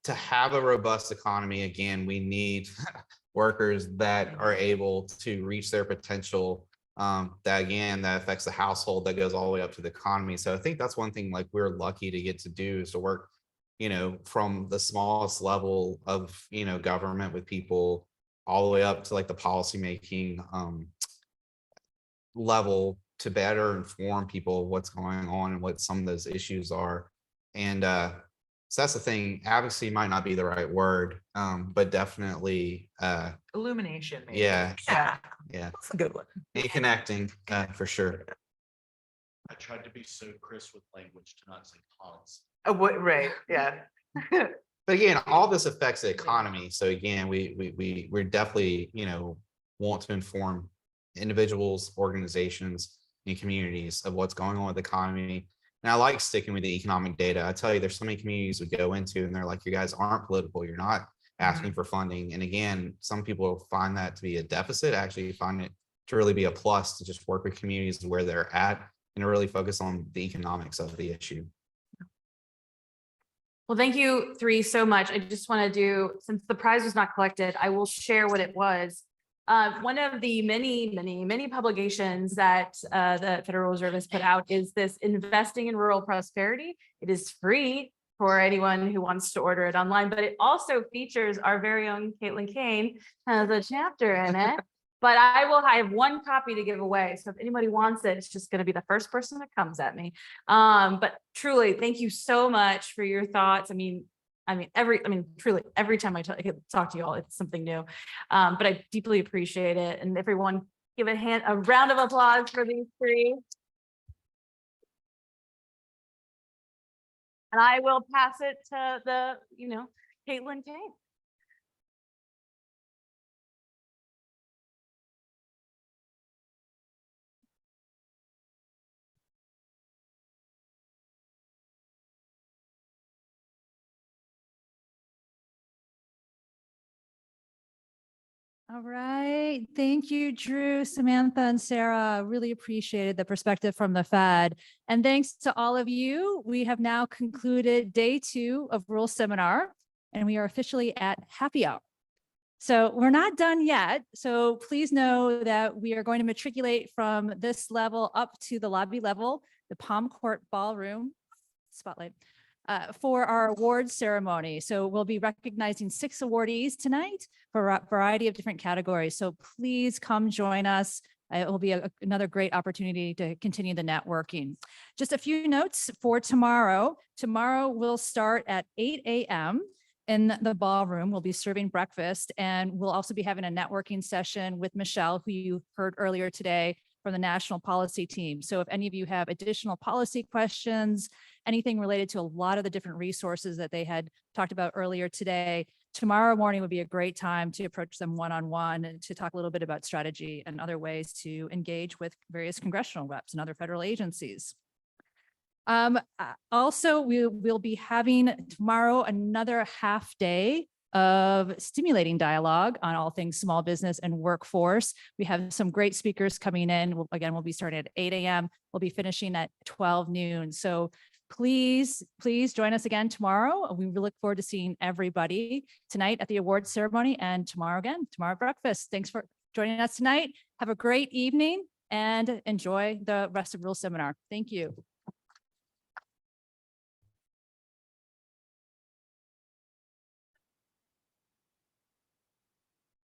to have a robust economy, again, we need workers that are able to reach their potential. That affects the household, that goes all the way up to the economy. So I think that's one thing, like, we're lucky to get to do, is to work, from the smallest level of, government with people all the way up to like the policymaking level, to better inform people of what's going on and what some of those issues are. And so that's the thing. Advocacy might not be the right word, but definitely Illumination. Maybe. Yeah. Yeah. That's a good one. And connecting for sure. I tried to be so crisp with language to not say cause. Oh, what? Right. Yeah. But again, all this affects the economy. So again, we're definitely, want to inform individuals, organizations, in communities of what's going on with the economy. And I like sticking with the economic data. I tell you, there's so many communities we go into and they're like, you guys aren't political. You're not asking for funding. And again, some people find that to be a deficit, actually find it to really be a plus to just work with communities where they're at and to really focus on the economics of the issue. Well, thank you three so much. I just want to do, since the prize was not collected, I will share what it was. One of the many publications that the Federal Reserve has put out is this Investing in Rural Prosperity. It is free for anyone who wants to order it online, but it also features our very own Caitlin Kane has a chapter in it. But I have one copy to give away. So if anybody wants it, it's just going to be the first person that comes at me. But truly, thank you so much for your thoughts. Truly, every time I talk to you all, it's something new. But I deeply appreciate it. And everyone give a round of applause for these three. And I will pass it to Caitlin Kane. All right. Thank you, Drew, Samantha, and Sarah. Really appreciated the perspective from the Fed. And thanks to all of you. We have now concluded day 2 of Rural Seminar, and we are officially at happy hour. So we're not done yet. So please know that we are going to matriculate from this level up to the lobby level, the Palm Court Ballroom, spotlight, for our awards ceremony. So we'll be recognizing 6 awardees tonight for a variety of different categories. So please come join us. It will be another great opportunity to continue the networking. Just a few notes for tomorrow. Tomorrow we'll start at 8 a.m. in the ballroom. We'll be serving breakfast, and we'll also be having a networking session with Michelle, who you heard earlier today from the national policy team. So if any of you have additional policy questions, anything related to a lot of the different resources that they had talked about earlier today, tomorrow morning would be a great time to approach them one-on-one and to talk a little bit about strategy and other ways to engage with various congressional reps and other federal agencies. Also, we will be having tomorrow another half day of stimulating dialogue on all things small business and workforce. We have some great speakers coming in. We'll be starting at 8 a.m. We'll be finishing at 12 noon. So please join us again tomorrow. We look forward to seeing everybody tonight at the awards ceremony and tomorrow at breakfast. Thanks for joining us tonight. Have a great evening and enjoy the rest of Rural Seminar. Thank you.